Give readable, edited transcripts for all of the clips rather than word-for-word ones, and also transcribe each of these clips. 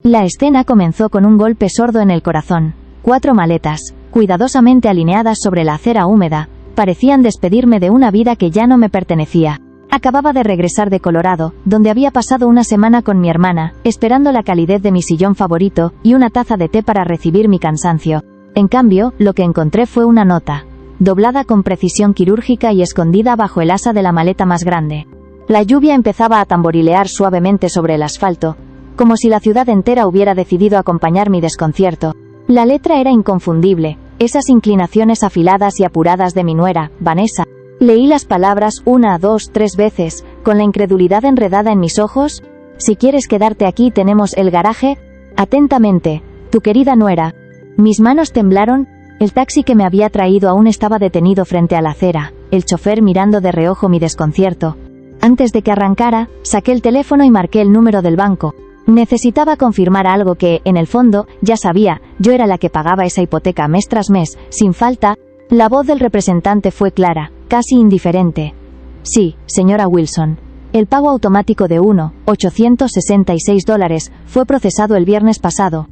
La escena comenzó con un golpe sordo en el corazón. 4 maletas, cuidadosamente alineadas sobre la acera húmeda, parecían despedirme de una vida que ya no me pertenecía. Acababa de regresar de Colorado, donde había pasado una semana con mi hermana, esperando la calidez de mi sillón favorito y una taza de té para recibir mi cansancio. En cambio, lo que encontré fue una nota, doblada con precisión quirúrgica y escondida bajo el asa de la maleta más grande. La lluvia empezaba a tamborilear suavemente sobre el asfalto, como si la ciudad entera hubiera decidido acompañar mi desconcierto. La letra era inconfundible, esas inclinaciones afiladas y apuradas de mi nuera, Vanessa. Leí las palabras 1, 2, 3 veces, con la incredulidad enredada en mis ojos. Si quieres quedarte aquí tenemos el garaje. Atentamente, tu querida nuera. Mis manos temblaron. El taxi que me había traído aún estaba detenido frente a la acera, el chofer mirando de reojo mi desconcierto. Antes de que arrancara, saqué el teléfono y marqué el número del banco. Necesitaba confirmar algo que, en el fondo, ya sabía. Yo era la que pagaba esa hipoteca mes tras mes, sin falta. La voz del representante fue clara, casi indiferente. Sí, señora Wilson. El pago automático de $866 fue procesado el viernes pasado.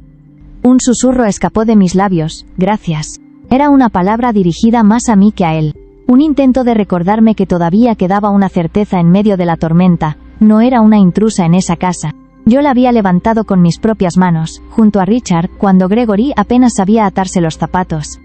Un susurro escapó de mis labios. Gracias. Era una palabra dirigida más a mí que a él. Un intento de recordarme que todavía quedaba una certeza en medio de la tormenta. No era una intrusa en esa casa. Yo la había levantado con mis propias manos, junto a Richard, cuando Gregory apenas sabía atarse los zapatos.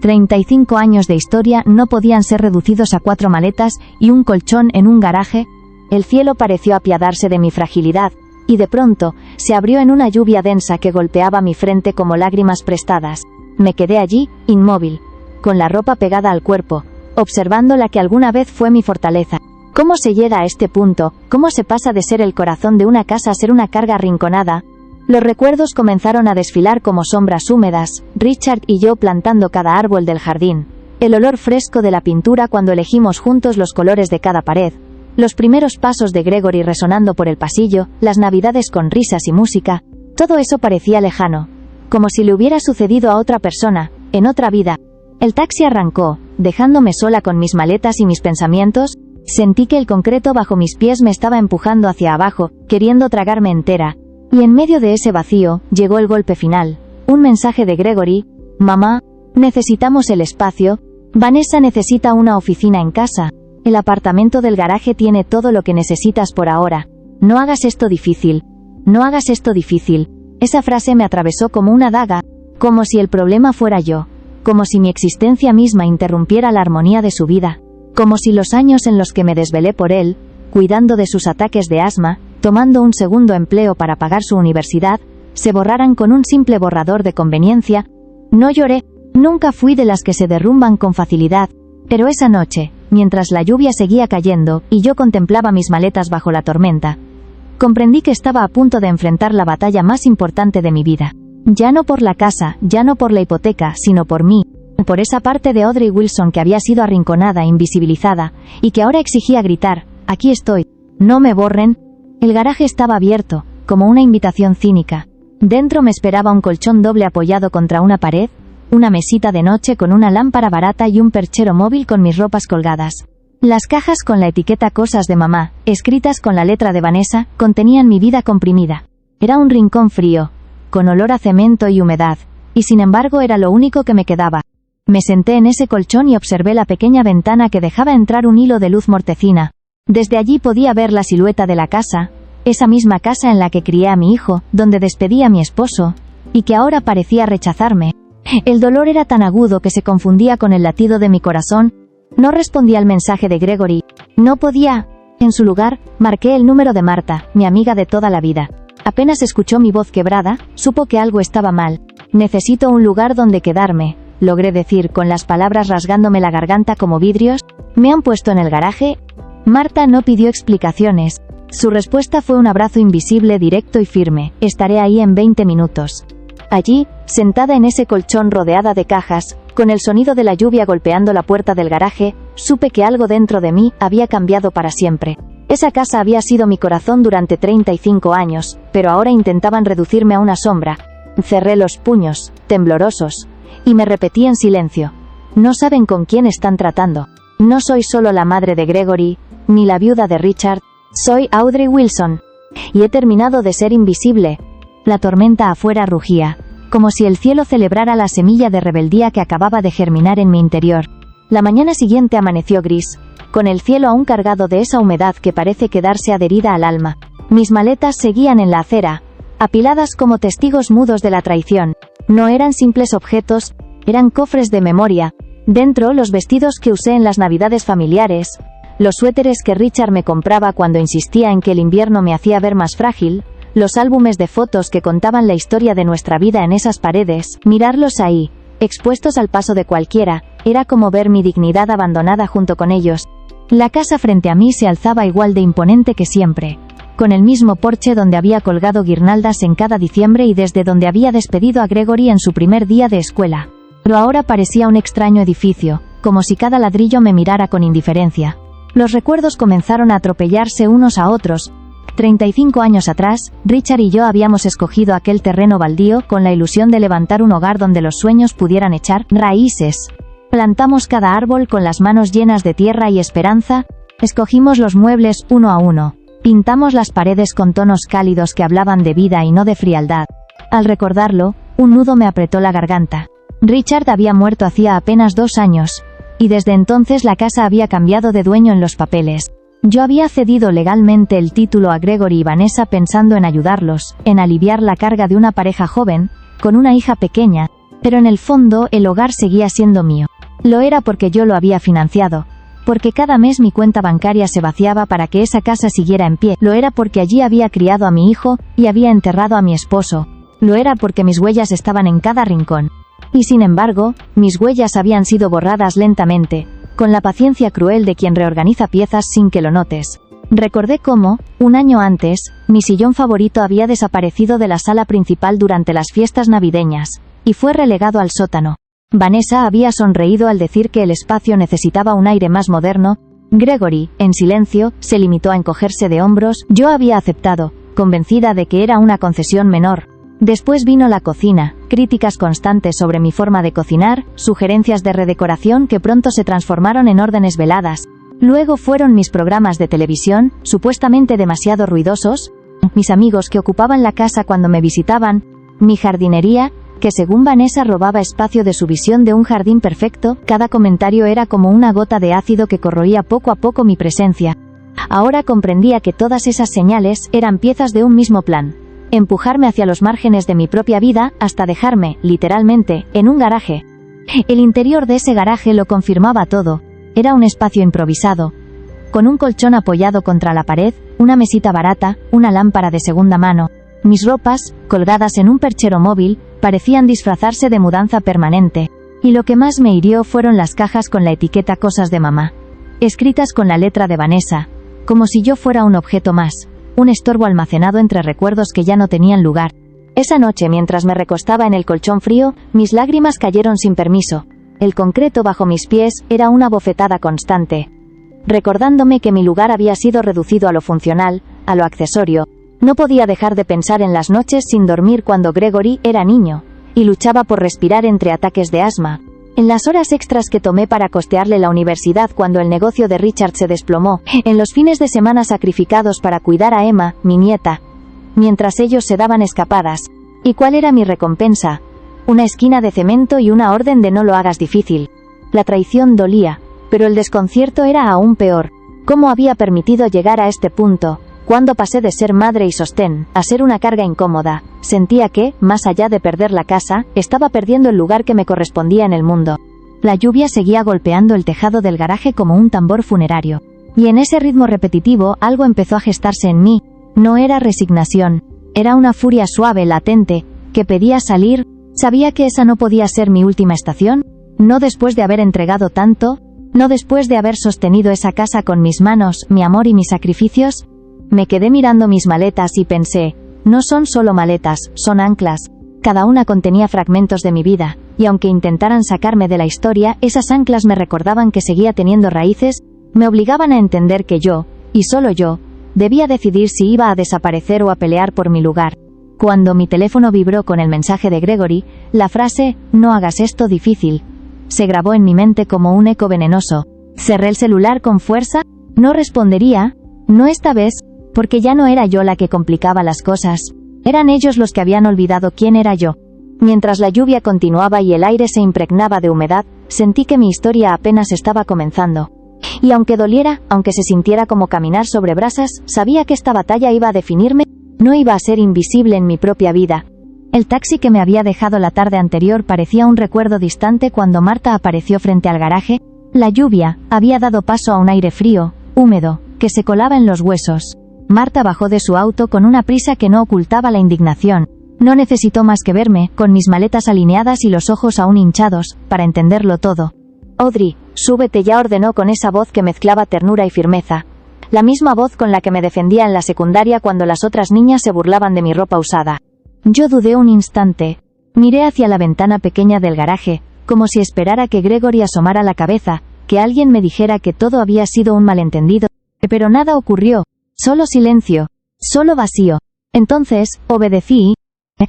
35 años de historia no podían ser reducidos a 4 maletas y un colchón en un garaje. El cielo pareció apiadarse de mi fragilidad, y de pronto, se abrió en una lluvia densa que golpeaba mi frente como lágrimas prestadas. Me quedé allí, inmóvil, con la ropa pegada al cuerpo, observando la que alguna vez fue mi fortaleza. ¿Cómo se llega a este punto? ¿Cómo se pasa de ser el corazón de una casa a ser una carga arrinconada? Los recuerdos comenzaron a desfilar como sombras húmedas, Richard y yo plantando cada árbol del jardín, el olor fresco de la pintura cuando elegimos juntos los colores de cada pared, los primeros pasos de Gregory resonando por el pasillo, las navidades con risas y música. Todo eso parecía lejano, como si le hubiera sucedido a otra persona, en otra vida. El taxi arrancó, dejándome sola con mis maletas y mis pensamientos. Sentí que el concreto bajo mis pies me estaba empujando hacia abajo, queriendo tragarme entera. Y en medio de ese vacío, llegó el golpe final. Un mensaje de Gregory. Mamá, necesitamos el espacio. Vanessa necesita una oficina en casa. El apartamento del garaje tiene todo lo que necesitas por ahora. No hagas esto difícil. No hagas esto difícil. Esa frase me atravesó como una daga, como si el problema fuera yo, como si mi existencia misma interrumpiera la armonía de su vida. Como si los años en los que me desvelé por él, cuidando de sus ataques de asma, tomando un segundo empleo para pagar su universidad, se borraran con un simple borrador de conveniencia. No lloré, nunca fui de las que se derrumban con facilidad, pero esa noche, mientras la lluvia seguía cayendo y yo contemplaba mis maletas bajo la tormenta, comprendí que estaba a punto de enfrentar la batalla más importante de mi vida. Ya no por la casa, ya no por la hipoteca, sino por mí. Por esa parte de Audrey Wilson que había sido arrinconada, invisibilizada, y que ahora exigía gritar, aquí estoy, no me borren. El garaje estaba abierto, como una invitación cínica. Dentro me esperaba un colchón doble apoyado contra una pared, una mesita de noche con una lámpara barata y un perchero móvil con mis ropas colgadas. Las cajas con la etiqueta Cosas de mamá, escritas con la letra de Vanessa, contenían mi vida comprimida. Era un rincón frío, con olor a cemento y humedad, y sin embargo era lo único que me quedaba. Me senté en ese colchón y observé la pequeña ventana que dejaba entrar un hilo de luz mortecina. Desde allí podía ver la silueta de la casa, esa misma casa en la que crié a mi hijo, donde despedí a mi esposo, y que ahora parecía rechazarme. El dolor era tan agudo que se confundía con el latido de mi corazón. No respondí al mensaje de Gregory. No podía. En su lugar, marqué el número de Marta, mi amiga de toda la vida. Apenas escuchó mi voz quebrada, supo que algo estaba mal. Necesito un lugar donde quedarme, logré decir con las palabras rasgándome la garganta como vidrios. ¿Me han puesto en el garaje? Marta no pidió explicaciones. Su respuesta fue un abrazo invisible, directo y firme. Estaré ahí en 20 minutos. Allí, sentada en ese colchón rodeada de cajas, con el sonido de la lluvia golpeando la puerta del garaje, supe que algo dentro de mí había cambiado para siempre. Esa casa había sido mi corazón durante 35 años, pero ahora intentaban reducirme a una sombra. Cerré los puños, temblorosos, y me repetí en silencio. No saben con quién están tratando. No soy solo la madre de Gregory, ni la viuda de Richard. Soy Audrey Wilson. Y he terminado de ser invisible. La tormenta afuera rugía, como si el cielo celebrara la semilla de rebeldía que acababa de germinar en mi interior. La mañana siguiente amaneció gris, con el cielo aún cargado de esa humedad que parece quedarse adherida al alma. Mis maletas seguían en la acera, apiladas como testigos mudos de la traición. No eran simples objetos, eran cofres de memoria. Dentro, los vestidos que usé en las navidades familiares, los suéteres que Richard me compraba cuando insistía en que el invierno me hacía ver más frágil, los álbumes de fotos que contaban la historia de nuestra vida en esas paredes. Mirarlos ahí, expuestos al paso de cualquiera, era como ver mi dignidad abandonada junto con ellos. La casa frente a mí se alzaba igual de imponente que siempre, con el mismo porche donde había colgado guirnaldas en cada diciembre y desde donde había despedido a Gregory en su primer día de escuela. Pero ahora parecía un extraño edificio, como si cada ladrillo me mirara con indiferencia. Los recuerdos comenzaron a atropellarse unos a otros. 35 años atrás, Richard y yo habíamos escogido aquel terreno baldío con la ilusión de levantar un hogar donde los sueños pudieran echar raíces. Plantamos cada árbol con las manos llenas de tierra y esperanza, escogimos los muebles uno a uno, pintamos las paredes con tonos cálidos que hablaban de vida y no de frialdad. Al recordarlo, un nudo me apretó la garganta. Richard había muerto hacía apenas 2 años, y desde entonces la casa había cambiado de dueño en los papeles. Yo había cedido legalmente el título a Gregory y Vanessa pensando en ayudarlos, en aliviar la carga de una pareja joven, con una hija pequeña, pero en el fondo el hogar seguía siendo mío. Lo era porque yo lo había financiado, porque cada mes mi cuenta bancaria se vaciaba para que esa casa siguiera en pie. Lo era porque allí había criado a mi hijo, y había enterrado a mi esposo. Lo era porque mis huellas estaban en cada rincón. Y sin embargo, mis huellas habían sido borradas lentamente, con la paciencia cruel de quien reorganiza piezas sin que lo notes. Recordé cómo, un año antes, mi sillón favorito había desaparecido de la sala principal durante las fiestas navideñas, y fue relegado al sótano. Vanessa había sonreído al decir que el espacio necesitaba un aire más moderno. Gregory, en silencio, se limitó a encogerse de hombros. Yo había aceptado, convencida de que era una concesión menor. Después vino la cocina, críticas constantes sobre mi forma de cocinar, sugerencias de redecoración que pronto se transformaron en órdenes veladas. Luego fueron mis programas de televisión, supuestamente demasiado ruidosos, mis amigos que ocupaban la casa cuando me visitaban, mi jardinería, que según Vanessa robaba espacio de su visión de un jardín perfecto. Cada comentario era como una gota de ácido que corroía poco a poco mi presencia. Ahora comprendía que todas esas señales eran piezas de un mismo plan: empujarme hacia los márgenes de mi propia vida, hasta dejarme, literalmente, en un garaje. El interior de ese garaje lo confirmaba todo. Era un espacio improvisado, con un colchón apoyado contra la pared, una mesita barata, una lámpara de segunda mano. Mis ropas, colgadas en un perchero móvil, parecían disfrazarse de mudanza permanente. Y lo que más me hirió fueron las cajas con la etiqueta Cosas de mamá, escritas con la letra de Vanessa, como si yo fuera un objeto más, un estorbo almacenado entre recuerdos que ya no tenían lugar. Esa noche, mientras me recostaba en el colchón frío, mis lágrimas cayeron sin permiso. El concreto bajo mis pies era una bofetada constante, recordándome que mi lugar había sido reducido a lo funcional, a lo accesorio. No podía dejar de pensar en las noches sin dormir cuando Gregory era niño, y luchaba por respirar entre ataques de asma. En las horas extras que tomé para costearle la universidad cuando el negocio de Richard se desplomó, en los fines de semana sacrificados para cuidar a Emma, mi nieta, mientras ellos se daban escapadas. ¿Y cuál era mi recompensa? Una esquina de cemento y una orden de no lo hagas difícil. La traición dolía, pero el desconcierto era aún peor. ¿Cómo había permitido llegar a este punto? Cuando pasé de ser madre y sostén a ser una carga incómoda, sentía que, más allá de perder la casa, estaba perdiendo el lugar que me correspondía en el mundo. La lluvia seguía golpeando el tejado del garaje como un tambor funerario. Y en ese ritmo repetitivo algo empezó a gestarse en mí. No era resignación. Era una furia suave, latente, que pedía salir. Sabía que esa no podía ser mi última estación. No después de haber entregado tanto. No después de haber sostenido esa casa con mis manos, mi amor y mis sacrificios. Me quedé mirando mis maletas y pensé, no son solo maletas, son anclas. Cada una contenía fragmentos de mi vida, y aunque intentaran sacarme de la historia, esas anclas me recordaban que seguía teniendo raíces, me obligaban a entender que yo, y solo yo, debía decidir si iba a desaparecer o a pelear por mi lugar. Cuando mi teléfono vibró con el mensaje de Gregory, la frase, no hagas esto difícil, se grabó en mi mente como un eco venenoso. Cerré el celular con fuerza. No respondería, no esta vez, porque ya no era yo la que complicaba las cosas. Eran ellos los que habían olvidado quién era yo. Mientras la lluvia continuaba y el aire se impregnaba de humedad, sentí que mi historia apenas estaba comenzando. Y aunque doliera, aunque se sintiera como caminar sobre brasas, sabía que esta batalla iba a definirme, no iba a ser invisible en mi propia vida. El taxi que me había dejado la tarde anterior parecía un recuerdo distante cuando Marta apareció frente al garaje. La lluvia había dado paso a un aire frío, húmedo, que se colaba en los huesos. Marta bajó de su auto con una prisa que no ocultaba la indignación. No necesitó más que verme, con mis maletas alineadas y los ojos aún hinchados, para entenderlo todo. «Audrey, súbete ya», ordenó con esa voz que mezclaba ternura y firmeza. La misma voz con la que me defendía en la secundaria cuando las otras niñas se burlaban de mi ropa usada. Yo dudé un instante. Miré hacia la ventana pequeña del garaje, como si esperara que Gregory asomara la cabeza, que alguien me dijera que todo había sido un malentendido. Pero nada ocurrió. Solo silencio. Solo vacío. Entonces, obedecí.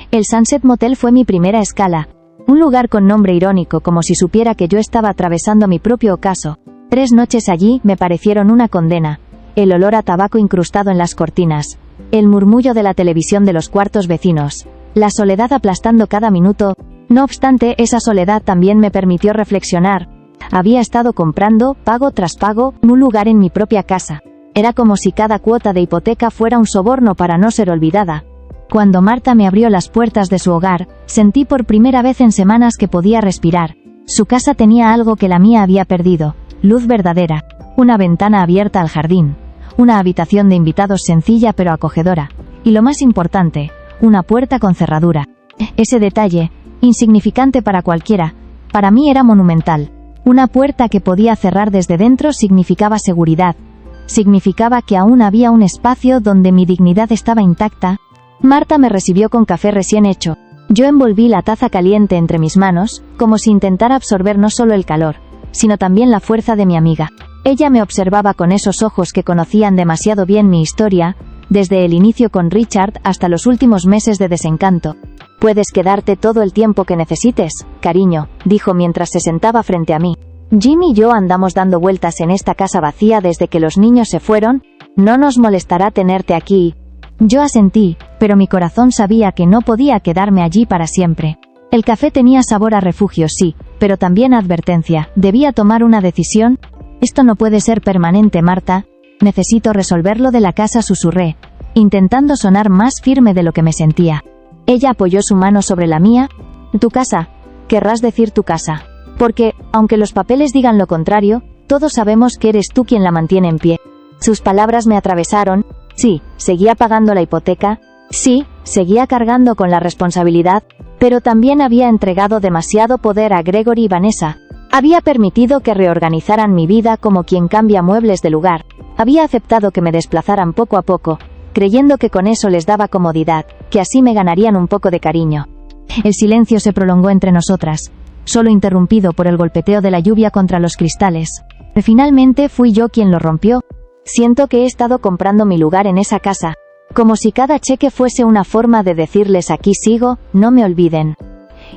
El Sunset Motel fue mi primera escala. Un lugar con nombre irónico, como si supiera que yo estaba atravesando mi propio ocaso. 3 noches allí me parecieron una condena. El olor a tabaco incrustado en las cortinas. El murmullo de la televisión de los cuartos vecinos. La soledad aplastando cada minuto. No obstante, esa soledad también me permitió reflexionar. Había estado comprando, pago tras pago, un lugar en mi propia casa. Era como si cada cuota de hipoteca fuera un soborno para no ser olvidada. Cuando Marta me abrió las puertas de su hogar, sentí por primera vez en semanas que podía respirar. Su casa tenía algo que la mía había perdido: luz verdadera, una ventana abierta al jardín, una habitación de invitados sencilla pero acogedora, y lo más importante, una puerta con cerradura. Ese detalle, insignificante para cualquiera, para mí era monumental. Una puerta que podía cerrar desde dentro significaba seguridad. Significaba que aún había un espacio donde mi dignidad estaba intacta. Marta me recibió con café recién hecho. Yo envolví la taza caliente entre mis manos, como si intentara absorber no solo el calor, sino también la fuerza de mi amiga. Ella me observaba con esos ojos que conocían demasiado bien mi historia, desde el inicio con Richard hasta los últimos meses de desencanto. «Puedes quedarte todo el tiempo que necesites, cariño», dijo mientras se sentaba frente a mí. «Jim y yo andamos dando vueltas en esta casa vacía desde que los niños se fueron. No nos molestará tenerte aquí». Yo asentí, pero mi corazón sabía que no podía quedarme allí para siempre. El café tenía sabor a refugio, sí, pero también a advertencia. Debía tomar una decisión. «Esto no puede ser permanente, Marta. Necesito resolverlo de la casa», susurré, intentando sonar más firme de lo que me sentía. Ella apoyó su mano sobre la mía. «Tu casa. Querrás decir tu casa. Porque, aunque los papeles digan lo contrario, todos sabemos que eres tú quien la mantiene en pie». Sus palabras me atravesaron. Sí, seguía pagando la hipoteca. Sí, seguía cargando con la responsabilidad, pero también había entregado demasiado poder a Gregory y Vanessa. Había permitido que reorganizaran mi vida como quien cambia muebles de lugar. Había aceptado que me desplazaran poco a poco, creyendo que con eso les daba comodidad, que así me ganarían un poco de cariño. El silencio se prolongó entre nosotras, solo interrumpido por el golpeteo de la lluvia contra los cristales. Finalmente fui yo quien lo rompió. «Siento que he estado comprando mi lugar en esa casa. Como si cada cheque fuese una forma de decirles aquí sigo, no me olviden.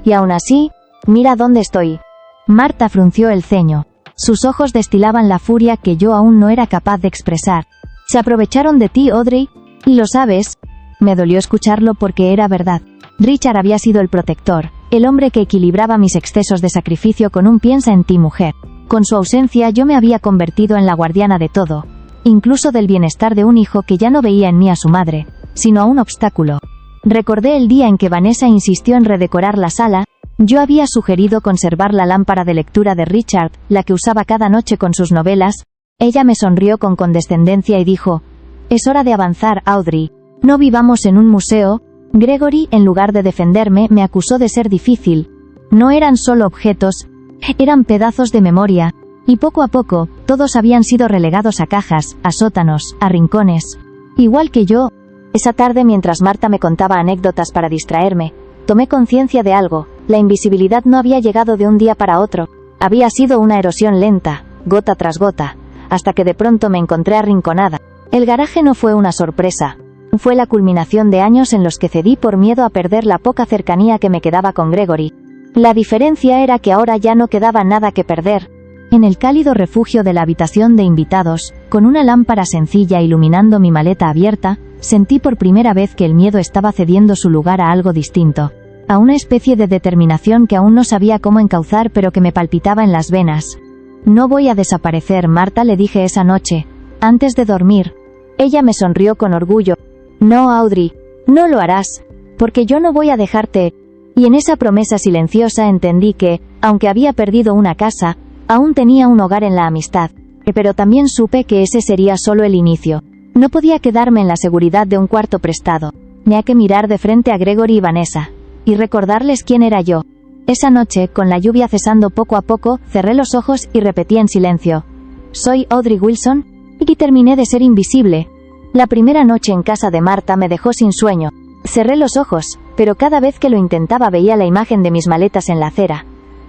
Y aún así, mira dónde estoy». Marta frunció el ceño. Sus ojos destilaban la furia que yo aún no era capaz de expresar. «Se aprovecharon de ti, Audrey. Y lo sabes». Me dolió escucharlo porque era verdad. Richard había sido el protector, el hombre que equilibraba mis excesos de sacrificio con un piensa en ti, mujer. Con su ausencia yo me había convertido en la guardiana de todo, incluso del bienestar de un hijo que ya no veía en mí a su madre, sino a un obstáculo. Recordé el día en que Vanessa insistió en redecorar la sala. Yo había sugerido conservar la lámpara de lectura de Richard, la que usaba cada noche con sus novelas. Ella me sonrió con condescendencia y dijo: «Es hora de avanzar, Audrey. No vivamos en un museo». Gregory, en lugar de defenderme, me acusó de ser difícil. No eran solo objetos, eran pedazos de memoria. Y poco a poco, todos habían sido relegados a cajas, a sótanos, a rincones. Igual que yo. Esa tarde, mientras Marta me contaba anécdotas para distraerme, tomé conciencia de algo. La invisibilidad no había llegado de un día para otro. Había sido una erosión lenta, gota tras gota, hasta que de pronto me encontré arrinconada. El garaje no fue una sorpresa. Fue la culminación de años en los que cedí por miedo a perder la poca cercanía que me quedaba con Gregory. La diferencia era que ahora ya no quedaba nada que perder. En el cálido refugio de la habitación de invitados, con una lámpara sencilla iluminando mi maleta abierta, sentí por primera vez que el miedo estaba cediendo su lugar a algo distinto. A una especie de determinación que aún no sabía cómo encauzar pero que me palpitaba en las venas. No voy a desaparecer, Marta, le dije esa noche, antes de dormir. Ella me sonrió con orgullo. No, Audrey, no lo harás, porque yo no voy a dejarte. Y en esa promesa silenciosa entendí que, aunque había perdido una casa, aún tenía un hogar en la amistad. Pero también supe que ese sería solo el inicio. No podía quedarme en la seguridad de un cuarto prestado. Tenía que mirar de frente a Gregory y Vanessa, y recordarles quién era yo. Esa noche, con la lluvia cesando poco a poco, cerré los ojos y repetí en silencio. Soy Audrey Wilson, y terminé de ser invisible. La primera noche en casa de Marta me dejó sin sueño. Cerré los ojos, pero cada vez que lo intentaba veía la imagen de mis maletas en la acera,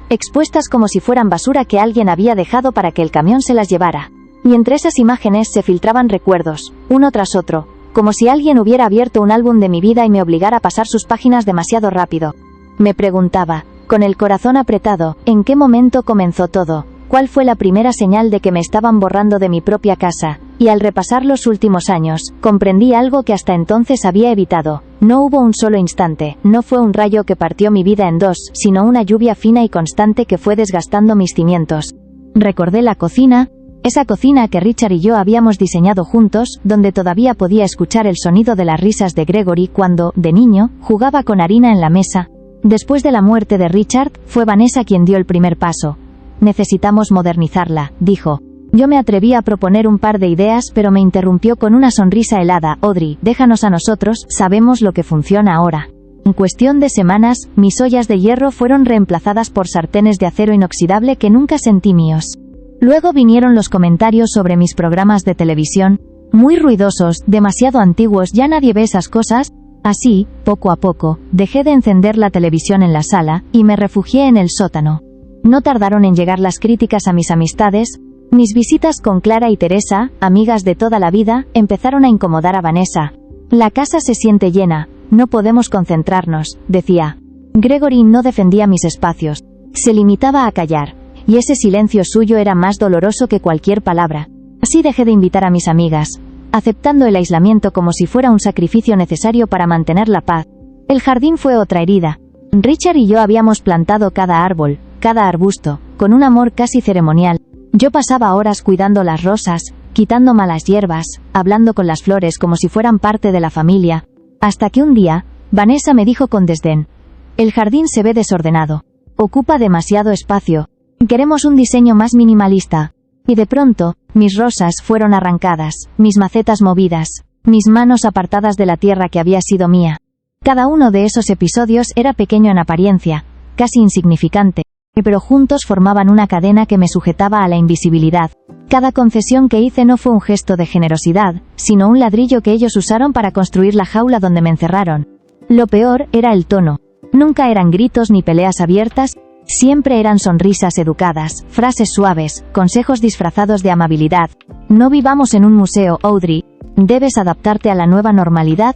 expuestas como si fueran basura que alguien había dejado para que el camión se las llevara. Y entre esas imágenes se filtraban recuerdos, uno tras otro, como si alguien hubiera abierto un álbum de mi vida y me obligara a pasar sus páginas demasiado rápido. Me preguntaba, con el corazón apretado, ¿en qué momento comenzó todo? ¿Cuál fue la primera señal de que me estaban borrando de mi propia casa? Y al repasar los últimos años, comprendí algo que hasta entonces había evitado. No hubo un solo instante, no fue un rayo que partió mi vida en dos, sino una lluvia fina y constante que fue desgastando mis cimientos. Recordé la cocina, esa cocina que Richard y yo habíamos diseñado juntos, donde todavía podía escuchar el sonido de las risas de Gregory cuando, de niño, jugaba con harina en la mesa. Después de la muerte de Richard, fue Vanessa quien dio el primer paso. Necesitamos modernizarla, dijo. Yo me atreví a proponer un par de ideas, pero me interrumpió con una sonrisa helada. Audrey, déjanos a nosotros, sabemos lo que funciona ahora. En cuestión de semanas, mis ollas de hierro fueron reemplazadas por sartenes de acero inoxidable que nunca sentí míos. Luego vinieron los comentarios sobre mis programas de televisión, muy ruidosos, demasiado antiguos, ya nadie ve esas cosas. Así, poco a poco, dejé de encender la televisión en la sala, y me refugié en el sótano. No tardaron en llegar las críticas a mis amistades. Mis visitas con Clara y Teresa, amigas de toda la vida, empezaron a incomodar a Vanessa. La casa se siente llena, no podemos concentrarnos, decía. Gregory no defendía mis espacios, se limitaba a callar, y ese silencio suyo era más doloroso que cualquier palabra. Así dejé de invitar a mis amigas, aceptando el aislamiento como si fuera un sacrificio necesario para mantener la paz. El jardín fue otra herida. Richard y yo habíamos plantado cada árbol, cada arbusto, con un amor casi ceremonial. Yo pasaba horas cuidando las rosas, quitando malas hierbas, hablando con las flores como si fueran parte de la familia, hasta que un día, Vanessa me dijo con desdén: el jardín se ve desordenado, ocupa demasiado espacio, queremos un diseño más minimalista. Y de pronto, mis rosas fueron arrancadas, mis macetas movidas, mis manos apartadas de la tierra que había sido mía. Cada uno de esos episodios era pequeño en apariencia, casi insignificante, pero juntos formaban una cadena que me sujetaba a la invisibilidad. Cada concesión que hice no fue un gesto de generosidad, sino un ladrillo que ellos usaron para construir la jaula donde me encerraron. Lo peor era el tono. Nunca eran gritos ni peleas abiertas, siempre eran sonrisas educadas, frases suaves, consejos disfrazados de amabilidad. No vivamos en un museo, Audrey. Debes adaptarte a la nueva normalidad.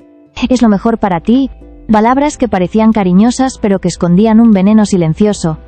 Es lo mejor para ti. Palabras que parecían cariñosas pero que escondían un veneno silencioso.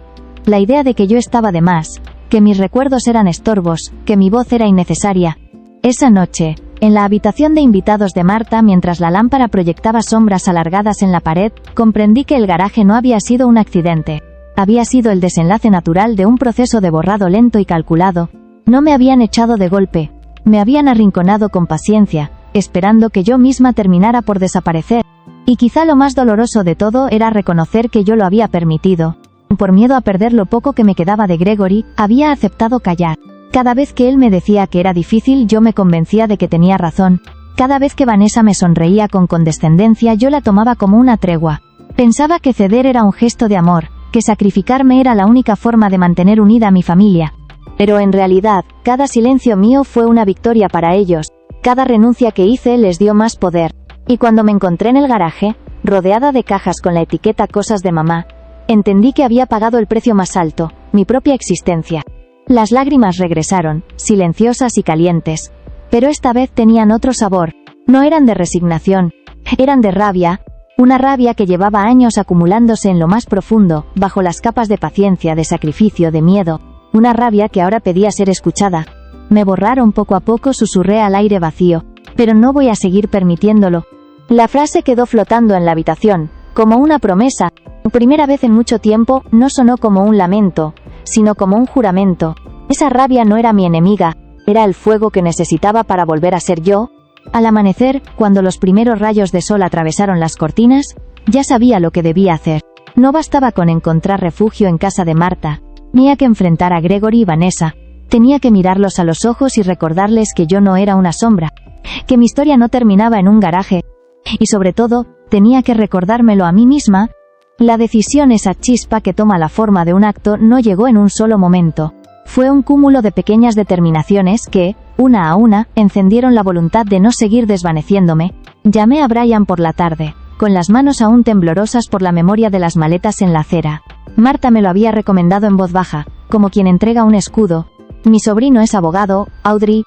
La idea de que yo estaba de más, que mis recuerdos eran estorbos, que mi voz era innecesaria. Esa noche, en la habitación de invitados de Marta, mientras la lámpara proyectaba sombras alargadas en la pared, comprendí que el garaje no había sido un accidente. Había sido el desenlace natural de un proceso de borrado lento y calculado. No me habían echado de golpe. Me habían arrinconado con paciencia, esperando que yo misma terminara por desaparecer. Y quizá lo más doloroso de todo era reconocer que yo lo había permitido. Por miedo a perder lo poco que me quedaba de Gregory, había aceptado callar. Cada vez que él me decía que era difícil, yo me convencía de que tenía razón. Cada vez que Vanessa me sonreía con condescendencia, yo la tomaba como una tregua. Pensaba que ceder era un gesto de amor, que sacrificarme era la única forma de mantener unida a mi familia. Pero en realidad, cada silencio mío fue una victoria para ellos. Cada renuncia que hice les dio más poder. Y cuando me encontré en el garaje, rodeada de cajas con la etiqueta Cosas de Mamá, entendí que había pagado el precio más alto, mi propia existencia. Las lágrimas regresaron, silenciosas y calientes. Pero esta vez tenían otro sabor. No eran de resignación, eran de rabia. Una rabia que llevaba años acumulándose en lo más profundo, bajo las capas de paciencia, de sacrificio, de miedo. Una rabia que ahora pedía ser escuchada. Me borraron poco a poco, susurré al aire vacío. Pero no voy a seguir permitiéndolo. La frase quedó flotando en la habitación, como una promesa. Por primera vez en mucho tiempo, no sonó como un lamento, sino como un juramento. Esa rabia no era mi enemiga, era el fuego que necesitaba para volver a ser yo. Al amanecer, cuando los primeros rayos de sol atravesaron las cortinas, ya sabía lo que debía hacer. No bastaba con encontrar refugio en casa de Marta. Tenía que enfrentar a Gregory y Vanessa. Tenía que mirarlos a los ojos y recordarles que yo no era una sombra, que mi historia no terminaba en un garaje. Y sobre todo, tenía que recordármelo a mí misma. La decisión, esa chispa que toma la forma de un acto, no llegó en un solo momento. Fue un cúmulo de pequeñas determinaciones que, una a una, encendieron la voluntad de no seguir desvaneciéndome. Llamé a Brian por la tarde, con las manos aún temblorosas por la memoria de las maletas en la acera. Marta me lo había recomendado en voz baja, como quien entrega un escudo. Mi sobrino es abogado, Audrey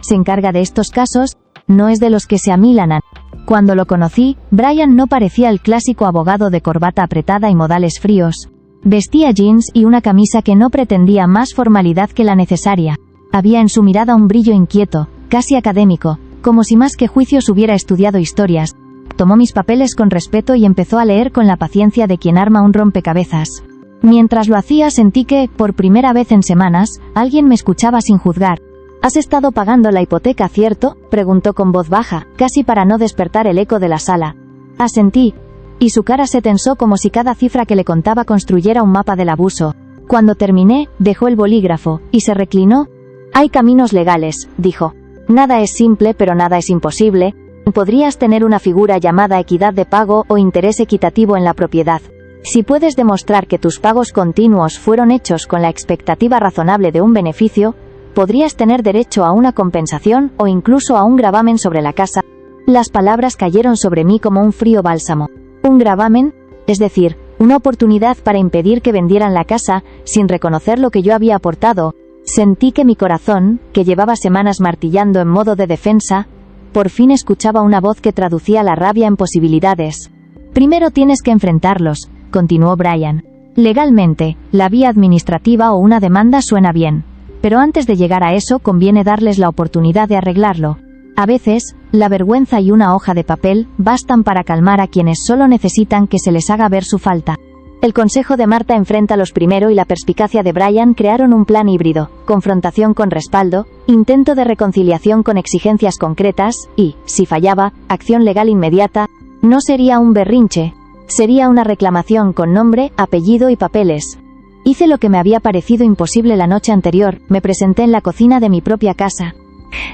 se encarga de estos casos, no es de los que se amilanan. Cuando lo conocí, Brian no parecía el clásico abogado de corbata apretada y modales fríos. Vestía jeans y una camisa que no pretendía más formalidad que la necesaria. Había en su mirada un brillo inquieto, casi académico, como si más que juicios hubiera estudiado historias. Tomó mis papeles con respeto y empezó a leer con la paciencia de quien arma un rompecabezas. Mientras lo hacía sentí que, por primera vez en semanas, alguien me escuchaba sin juzgar. ¿Has estado pagando la hipoteca, cierto?, preguntó con voz baja, casi para no despertar el eco de la sala. Asentí, y su cara se tensó como si cada cifra que le contaba construyera un mapa del abuso. Cuando terminé, dejó el bolígrafo, y se reclinó. Hay caminos legales, dijo. Nada es simple, pero nada es imposible. Podrías tener una figura llamada equidad de pago o interés equitativo en la propiedad. Si puedes demostrar que tus pagos continuos fueron hechos con la expectativa razonable de un beneficio, podrías tener derecho a una compensación o incluso a un gravamen sobre la casa. Las palabras cayeron sobre mí como un frío bálsamo. Un gravamen, es decir, una oportunidad para impedir que vendieran la casa, sin reconocer lo que yo había aportado. Sentí que mi corazón, que llevaba semanas martillando en modo de defensa, por fin escuchaba una voz que traducía la rabia en posibilidades. Primero tienes que enfrentarlos, continuó Brian. Legalmente, la vía administrativa o una demanda suena bien. Pero antes de llegar a eso conviene darles la oportunidad de arreglarlo. A veces, la vergüenza y una hoja de papel bastan para calmar a quienes solo necesitan que se les haga ver su falta. El consejo de Marta enfréntalos primero y la perspicacia de Brian crearon un plan híbrido, confrontación con respaldo, intento de reconciliación con exigencias concretas, y, si fallaba, acción legal inmediata. No sería un berrinche, sería una reclamación con nombre, apellido y papeles. Hice lo que me había parecido imposible la noche anterior, me presenté en la cocina de mi propia casa.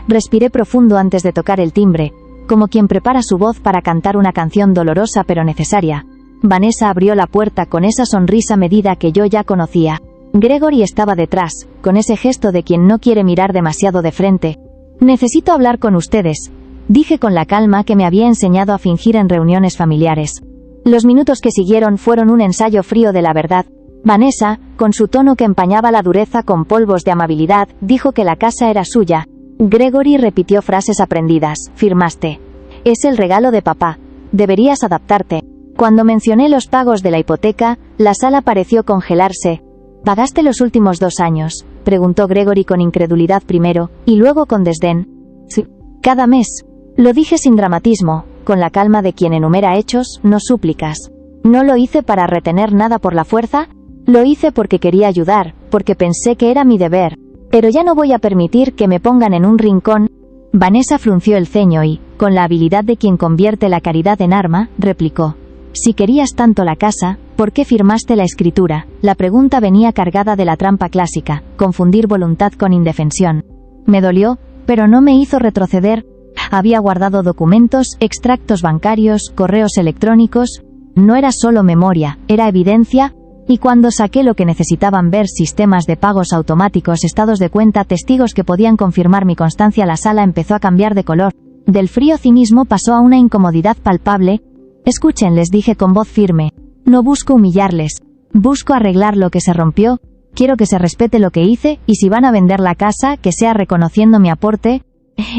Respiré profundo antes de tocar el timbre, como quien prepara su voz para cantar una canción dolorosa pero necesaria. Vanessa abrió la puerta con esa sonrisa medida que yo ya conocía. Gregory estaba detrás, con ese gesto de quien no quiere mirar demasiado de frente. Necesito hablar con ustedes, dije con la calma que me había enseñado a fingir en reuniones familiares. Los minutos que siguieron fueron un ensayo frío de la verdad. Vanessa, con su tono que empañaba la dureza con polvos de amabilidad, dijo que la casa era suya. Gregory repitió frases aprendidas. Firmaste. Es el regalo de papá. Deberías adaptarte. Cuando mencioné los pagos de la hipoteca, la sala pareció congelarse. ¿Pagaste los últimos 2 años?, preguntó Gregory con incredulidad primero, y luego con desdén. Sí. Cada mes. Lo dije sin dramatismo, con la calma de quien enumera hechos, no súplicas. No lo hice para retener nada por la fuerza, lo hice porque quería ayudar, porque pensé que era mi deber. Pero ya no voy a permitir que me pongan en un rincón. Vanessa frunció el ceño y, con la habilidad de quien convierte la caridad en arma, replicó. Si querías tanto la casa, ¿por qué firmaste la escritura? La pregunta venía cargada de la trampa clásica, confundir voluntad con indefensión. Me dolió, pero no me hizo retroceder. Había guardado documentos, extractos bancarios, correos electrónicos. No era solo memoria, era evidencia. Y cuando saqué lo que necesitaban ver, sistemas de pagos automáticos, estados de cuenta, testigos que podían confirmar mi constancia, la sala empezó a cambiar de color. Del frío cinismo pasó a una incomodidad palpable. Escuchen, les dije con voz firme. No busco humillarles. Busco arreglar lo que se rompió. Quiero que se respete lo que hice, y si van a vender la casa, que sea reconociendo mi aporte.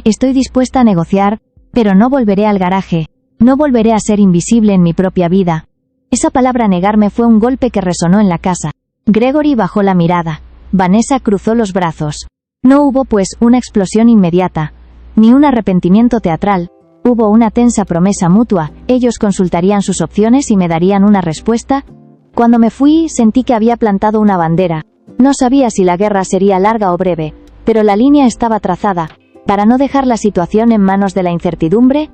Estoy dispuesta a negociar, pero no volveré al garaje. No volveré a ser invisible en mi propia vida. Esa palabra negarme fue un golpe que resonó en la casa. Gregory bajó la mirada. Vanessa cruzó los brazos. No hubo, pues, una explosión inmediata. ni un arrepentimiento teatral. Hubo una tensa promesa mutua, ellos consultarían sus opciones y me darían una respuesta. Cuando me fui, sentí que había plantado una bandera. No sabía si la guerra sería larga o breve, pero la línea estaba trazada. Para no dejar la situación en manos de la incertidumbre,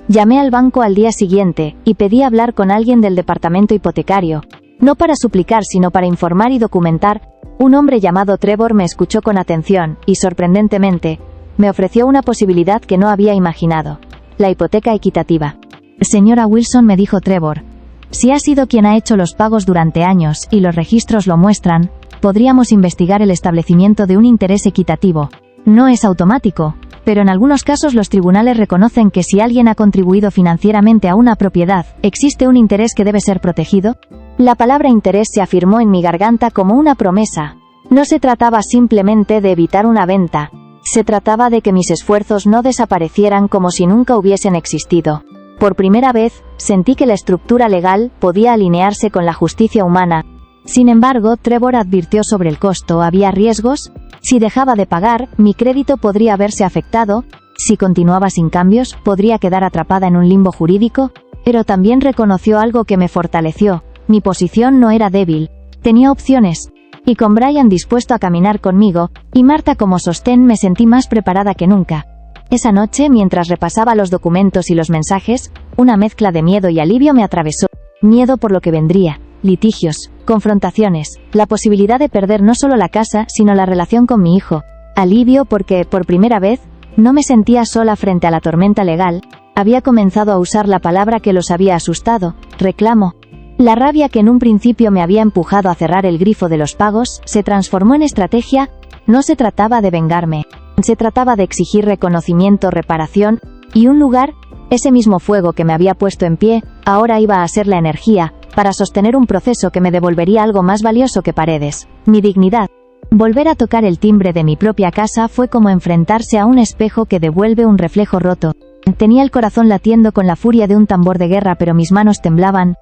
llamé al banco al día siguiente, y pedí hablar con alguien del departamento hipotecario. No para suplicar, sino para informar y documentar. Un hombre llamado Trevor me escuchó con atención, y sorprendentemente, me ofreció una posibilidad que no había imaginado. La hipoteca equitativa. Señora Wilson, me dijo Trevor, si ha sido quien ha hecho los pagos durante años, y los registros lo muestran, podríamos investigar el establecimiento de un interés equitativo. No es automático, pero en algunos casos los tribunales reconocen que si alguien ha contribuido financieramente a una propiedad, existe un interés que debe ser protegido. La palabra interés se afirmó en mi garganta como una promesa. No se trataba simplemente de evitar una venta. Se trataba de que mis esfuerzos no desaparecieran como si nunca hubiesen existido. Por primera vez, sentí que la estructura legal podía alinearse con la justicia humana. Sin embargo, Trevor advirtió sobre el costo. ¿Había riesgos? Si dejaba de pagar, mi crédito podría verse afectado. Si continuaba sin cambios, podría quedar atrapada en un limbo jurídico. Pero también reconoció algo que me fortaleció. Mi posición no era débil. Tenía opciones. Y con Brian dispuesto a caminar conmigo, y Marta como sostén, me sentí más preparada que nunca. Esa noche, mientras repasaba los documentos y los mensajes, una mezcla de miedo y alivio me atravesó. Miedo por lo que vendría, litigios, confrontaciones, la posibilidad de perder no solo la casa, sino la relación con mi hijo. Alivio porque, por primera vez, no me sentía sola frente a la tormenta legal. Había comenzado a usar la palabra que los había asustado, reclamo. La rabia que en un principio me había empujado a cerrar el grifo de los pagos, se transformó en estrategia. No se trataba de vengarme. Se trataba de exigir reconocimiento, reparación, y un lugar. Ese mismo fuego que me había puesto en pie, ahora iba a ser la energía, para sostener un proceso que me devolvería algo más valioso que paredes, mi dignidad. Volver a tocar el timbre de mi propia casa fue como enfrentarse a un espejo que devuelve un reflejo roto. Tenía el corazón latiendo con la furia de un tambor de guerra, pero mis manos temblaban.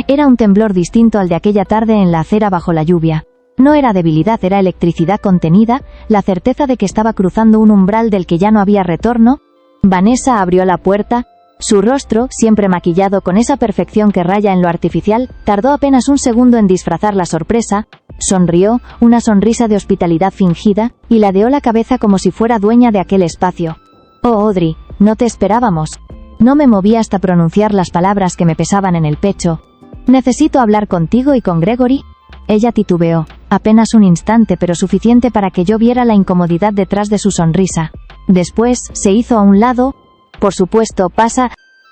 Era un temblor distinto al de aquella tarde en la acera bajo la lluvia. No era debilidad, era electricidad contenida, la certeza de que estaba cruzando un umbral del que ya no había retorno. Vanessa abrió la puerta. Su rostro, siempre maquillado con esa perfección que raya en lo artificial, tardó apenas un segundo en disfrazar la sorpresa. Sonrió, una sonrisa de hospitalidad fingida, y ladeó la cabeza como si fuera dueña de aquel espacio. «Oh, Audrey, no te esperábamos». No me moví hasta pronunciar las palabras que me pesaban en el pecho. «Necesito hablar contigo y con Gregory». Ella titubeó, apenas un instante, pero suficiente para que yo viera la incomodidad detrás de su sonrisa. Después, se hizo a un lado. «Por supuesto, pasa».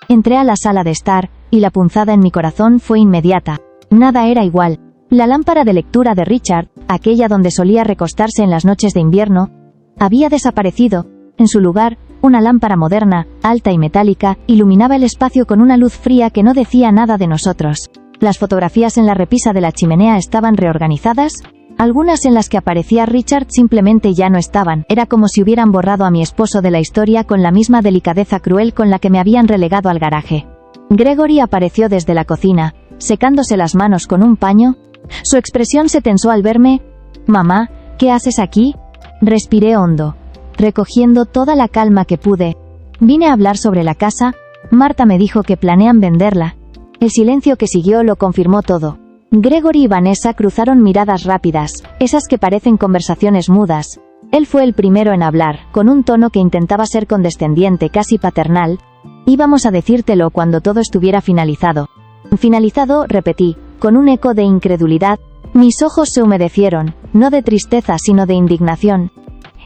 Entré a la sala de estar, y la punzada en mi corazón fue inmediata. Nada era igual. La lámpara de lectura de Richard, aquella donde solía recostarse en las noches de invierno, había desaparecido. En su lugar, una lámpara moderna, alta y metálica, iluminaba el espacio con una luz fría que no decía nada de nosotros. Las fotografías en la repisa de la chimenea estaban reorganizadas. Algunas en las que aparecía Richard simplemente ya no estaban. Era como si hubieran borrado a mi esposo de la historia con la misma delicadeza cruel con la que me habían relegado al garaje. Gregory apareció desde la cocina, secándose las manos con un paño. Su expresión se tensó al verme. «Mamá, ¿qué haces aquí?» Respiré hondo, recogiendo toda la calma que pude. «Vine a hablar sobre la casa. Marta me dijo que planean venderla». El silencio que siguió lo confirmó todo. Gregory y Vanessa cruzaron miradas rápidas, esas que parecen conversaciones mudas. Él fue el primero en hablar, con un tono que intentaba ser condescendiente, casi paternal. «Íbamos a decírtelo cuando todo estuviera finalizado». «Finalizado», repetí, con un eco de incredulidad. Mis ojos se humedecieron, no de tristeza sino de indignación.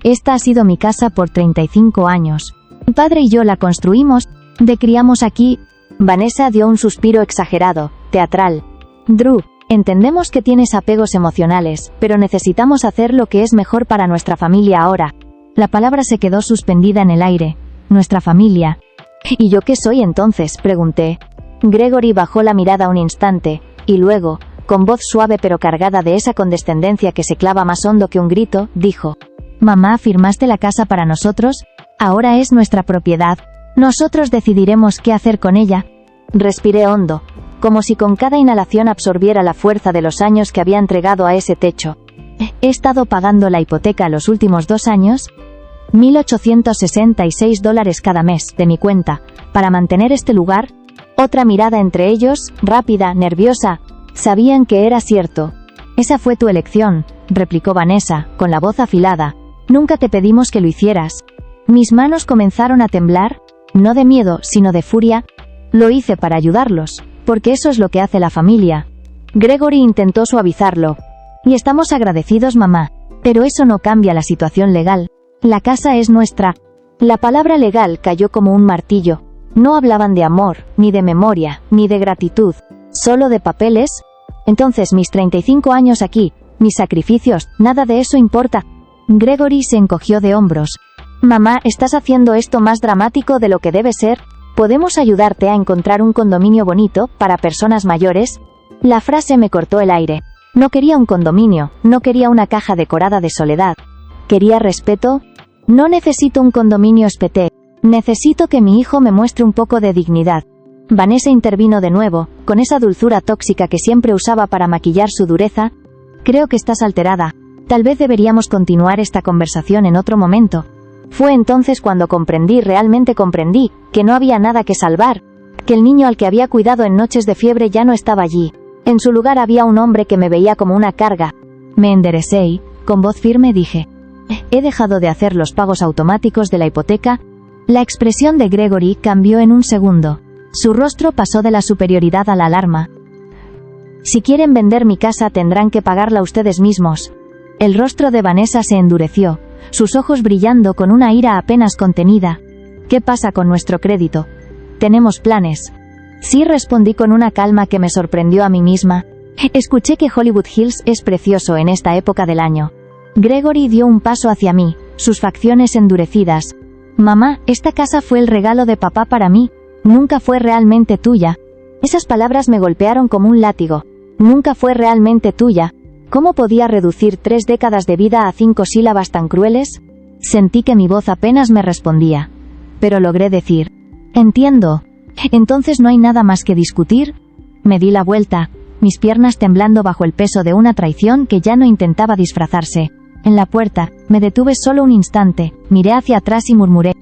«Esta ha sido mi casa por 35 años. Mi padre y yo la construimos, criamos aquí». Vanessa dio un suspiro exagerado, teatral. «Drew, entendemos que tienes apegos emocionales, pero necesitamos hacer lo que es mejor para nuestra familia ahora». La palabra se quedó suspendida en el aire. «Nuestra familia». «¿Y yo qué soy entonces?», pregunté. Gregory bajó la mirada un instante, y luego, con voz suave pero cargada de esa condescendencia que se clava más hondo que un grito, dijo: «Mamá, ¿firmaste la casa para nosotros? Ahora es nuestra propiedad. Nosotros decidiremos qué hacer con ella». Respiré hondo, como si con cada inhalación absorbiera la fuerza de los años que había entregado a ese techo. «¿He estado pagando la hipoteca los últimos 2 años?» $1.866 cada mes, de mi cuenta, para mantener este lugar. Otra mirada entre ellos, rápida, nerviosa. Sabían que era cierto. Esa fue tu elección, replicó Vanessa, con la voz afilada. Nunca te pedimos que lo hicieras. Mis manos comenzaron a temblar, no de miedo, sino de furia. Lo hice para ayudarlos, porque eso es lo que hace la familia. Gregory intentó suavizarlo. Y estamos agradecidos, mamá. Pero eso no cambia la situación legal. La casa es nuestra. La palabra legal cayó como un martillo. No hablaban de amor, ni de memoria, ni de gratitud. ¿Solo de papeles? Entonces mis 35 años aquí, mis sacrificios, nada de eso importa. Gregory se encogió de hombros. Mamá, estás haciendo esto más dramático de lo que debe ser. ¿Podemos ayudarte a encontrar un condominio bonito, para personas mayores? La frase me cortó el aire. No quería un condominio, no quería una caja decorada de soledad. ¿Quería respeto? No necesito un condominio, espeté. Necesito que mi hijo me muestre un poco de dignidad. Vanessa intervino de nuevo, con esa dulzura tóxica que siempre usaba para maquillar su dureza. Creo que estás alterada. Tal vez deberíamos continuar esta conversación en otro momento. Fue entonces cuando realmente comprendí, que no había nada que salvar, que el niño al que había cuidado en noches de fiebre ya no estaba allí. En su lugar había un hombre que me veía como una carga. Me enderecé y, con voz firme, dije: he dejado de hacer los pagos automáticos de la hipoteca. La expresión de Gregory cambió en un segundo. Su rostro pasó de la superioridad a la alarma. Si quieren vender mi casa tendrán que pagarla ustedes mismos. El rostro de Vanessa se endureció, sus ojos brillando con una ira apenas contenida. ¿Qué pasa con nuestro crédito? Tenemos planes. Sí, respondí con una calma que me sorprendió a mí misma. Escuché que Hollywood Hills es precioso en esta época del año. Gregory dio un paso hacia mí, sus facciones endurecidas. Mamá, esta casa fue el regalo de papá para mí. Nunca fue realmente tuya. Esas palabras me golpearon como un látigo. Nunca fue realmente tuya. ¿Cómo podía reducir 3 décadas de vida a 5 sílabas tan crueles? Sentí que mi voz apenas me respondía. Pero logré decir: entiendo. ¿Entonces no hay nada más que discutir? Me di la vuelta, mis piernas temblando bajo el peso de una traición que ya no intentaba disfrazarse. En la puerta, me detuve solo un instante, miré hacia atrás y murmuré: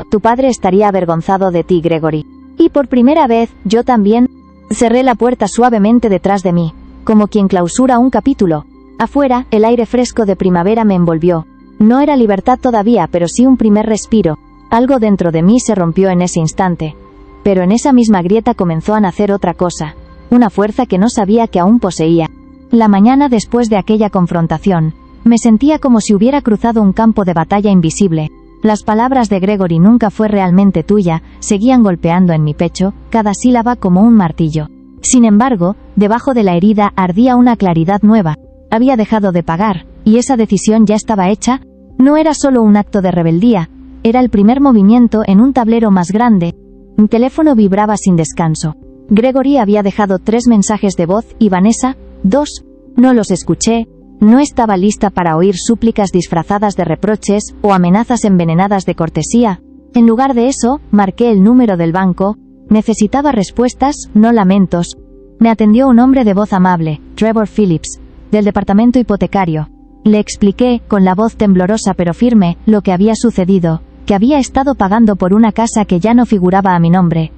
tu padre estaría avergonzado de ti, Gregory. Y por primera vez, yo también. Cerré la puerta suavemente detrás de mí, como quien clausura un capítulo. Afuera, el aire fresco de primavera me envolvió. No era libertad todavía, pero sí un primer respiro. Algo dentro de mí se rompió en ese instante. Pero en esa misma grieta comenzó a nacer otra cosa, una fuerza que no sabía que aún poseía. La mañana después de aquella confrontación, me sentía como si hubiera cruzado un campo de batalla invisible. Las palabras de Gregory nunca fue realmente tuya, seguían golpeando en mi pecho, cada sílaba como un martillo. Sin embargo, debajo de la herida ardía una claridad nueva. Había dejado de pagar, y esa decisión ya estaba hecha. No era solo un acto de rebeldía, era el primer movimiento en un tablero más grande. Mi teléfono vibraba sin descanso. Gregory había dejado 3 mensajes de voz y Vanessa, 2. No los escuché. No estaba lista para oír súplicas disfrazadas de reproches o amenazas envenenadas de cortesía. En lugar de eso, marqué el número del banco. Necesitaba respuestas, no lamentos. Me atendió un hombre de voz amable, Trevor Phillips, del departamento hipotecario. Le expliqué, con la voz temblorosa pero firme, lo que había sucedido, que había estado pagando por una casa que ya no figuraba a mi nombre,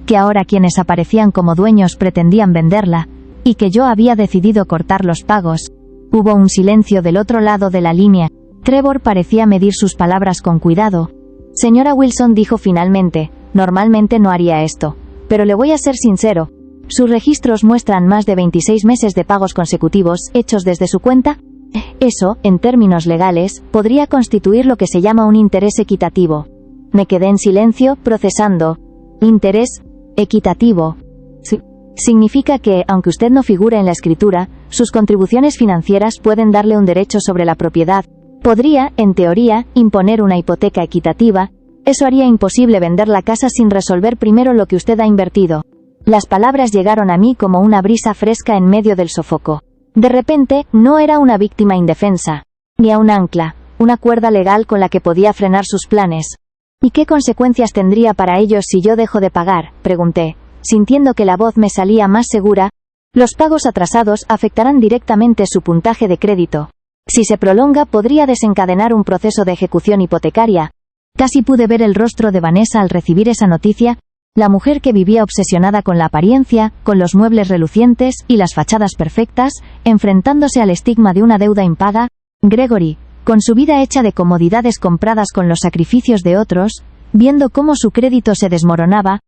que ahora quienes aparecían como dueños pretendían venderla, y que yo había decidido cortar los pagos. Hubo un silencio del otro lado de la línea. Trevor parecía medir sus palabras con cuidado. Señora Wilson, dijo finalmente, normalmente no haría esto, pero le voy a ser sincero. Sus registros muestran más de 26 meses de pagos consecutivos hechos desde su cuenta. Eso, en términos legales, podría constituir lo que se llama un interés equitativo. Me quedé en silencio, procesando. ¿Interés equitativo? Sí. Significa que, aunque usted no figure en la escritura, sus contribuciones financieras pueden darle un derecho sobre la propiedad. Podría, en teoría, imponer una hipoteca equitativa. Eso haría imposible vender la casa sin resolver primero lo que usted ha invertido. Las palabras llegaron a mí como una brisa fresca en medio del sofoco. De repente, no era una víctima indefensa, ni a un ancla, una cuerda legal con la que podía frenar sus planes. ¿Y qué consecuencias tendría para ellos si yo dejo de pagar?, pregunté, sintiendo que la voz me salía más segura. Los pagos atrasados afectarán directamente su puntaje de crédito. Si se prolonga, podría desencadenar un proceso de ejecución hipotecaria. Casi pude ver el rostro de Vanessa al recibir esa noticia, la mujer que vivía obsesionada con la apariencia, con los muebles relucientes y las fachadas perfectas, enfrentándose al estigma de una deuda impaga. Gregory, con su vida hecha de comodidades compradas con los sacrificios de otros, viendo cómo su crédito se desmoronaba.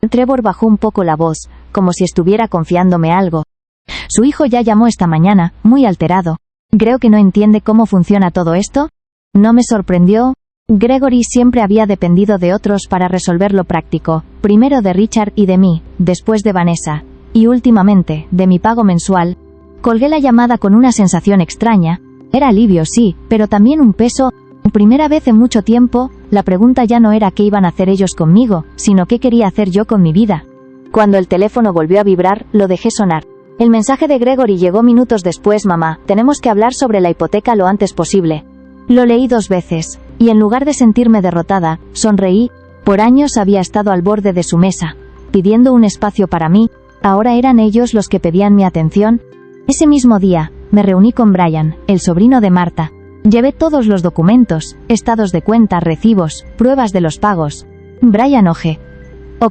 Trevor bajó un poco la voz, como si estuviera confiándome algo. Su hijo ya llamó esta mañana, muy alterado. Creo que no entiende cómo funciona todo esto. No me sorprendió. Gregory siempre había dependido de otros para resolver lo práctico, primero de Richard y de mí, después de Vanessa, y últimamente, de mi pago mensual. Colgué la llamada con una sensación extraña. Era alivio, sí, pero también un peso. Primera vez en mucho tiempo, la pregunta ya no era qué iban a hacer ellos conmigo, sino qué quería hacer yo con mi vida. Cuando el teléfono volvió a vibrar, lo dejé sonar. El mensaje de Gregory llegó minutos después. Mamá, tenemos que hablar sobre la hipoteca lo antes posible. Lo leí 2 veces, y en lugar de sentirme derrotada, sonreí. Por años había estado al borde de su mesa, pidiendo un espacio para mí. Ahora eran ellos los que pedían mi atención. Ese mismo día, me reuní con Brian, el sobrino de Marta. Llevé todos los documentos, estados de cuenta, recibos, pruebas de los pagos. Brian ojeó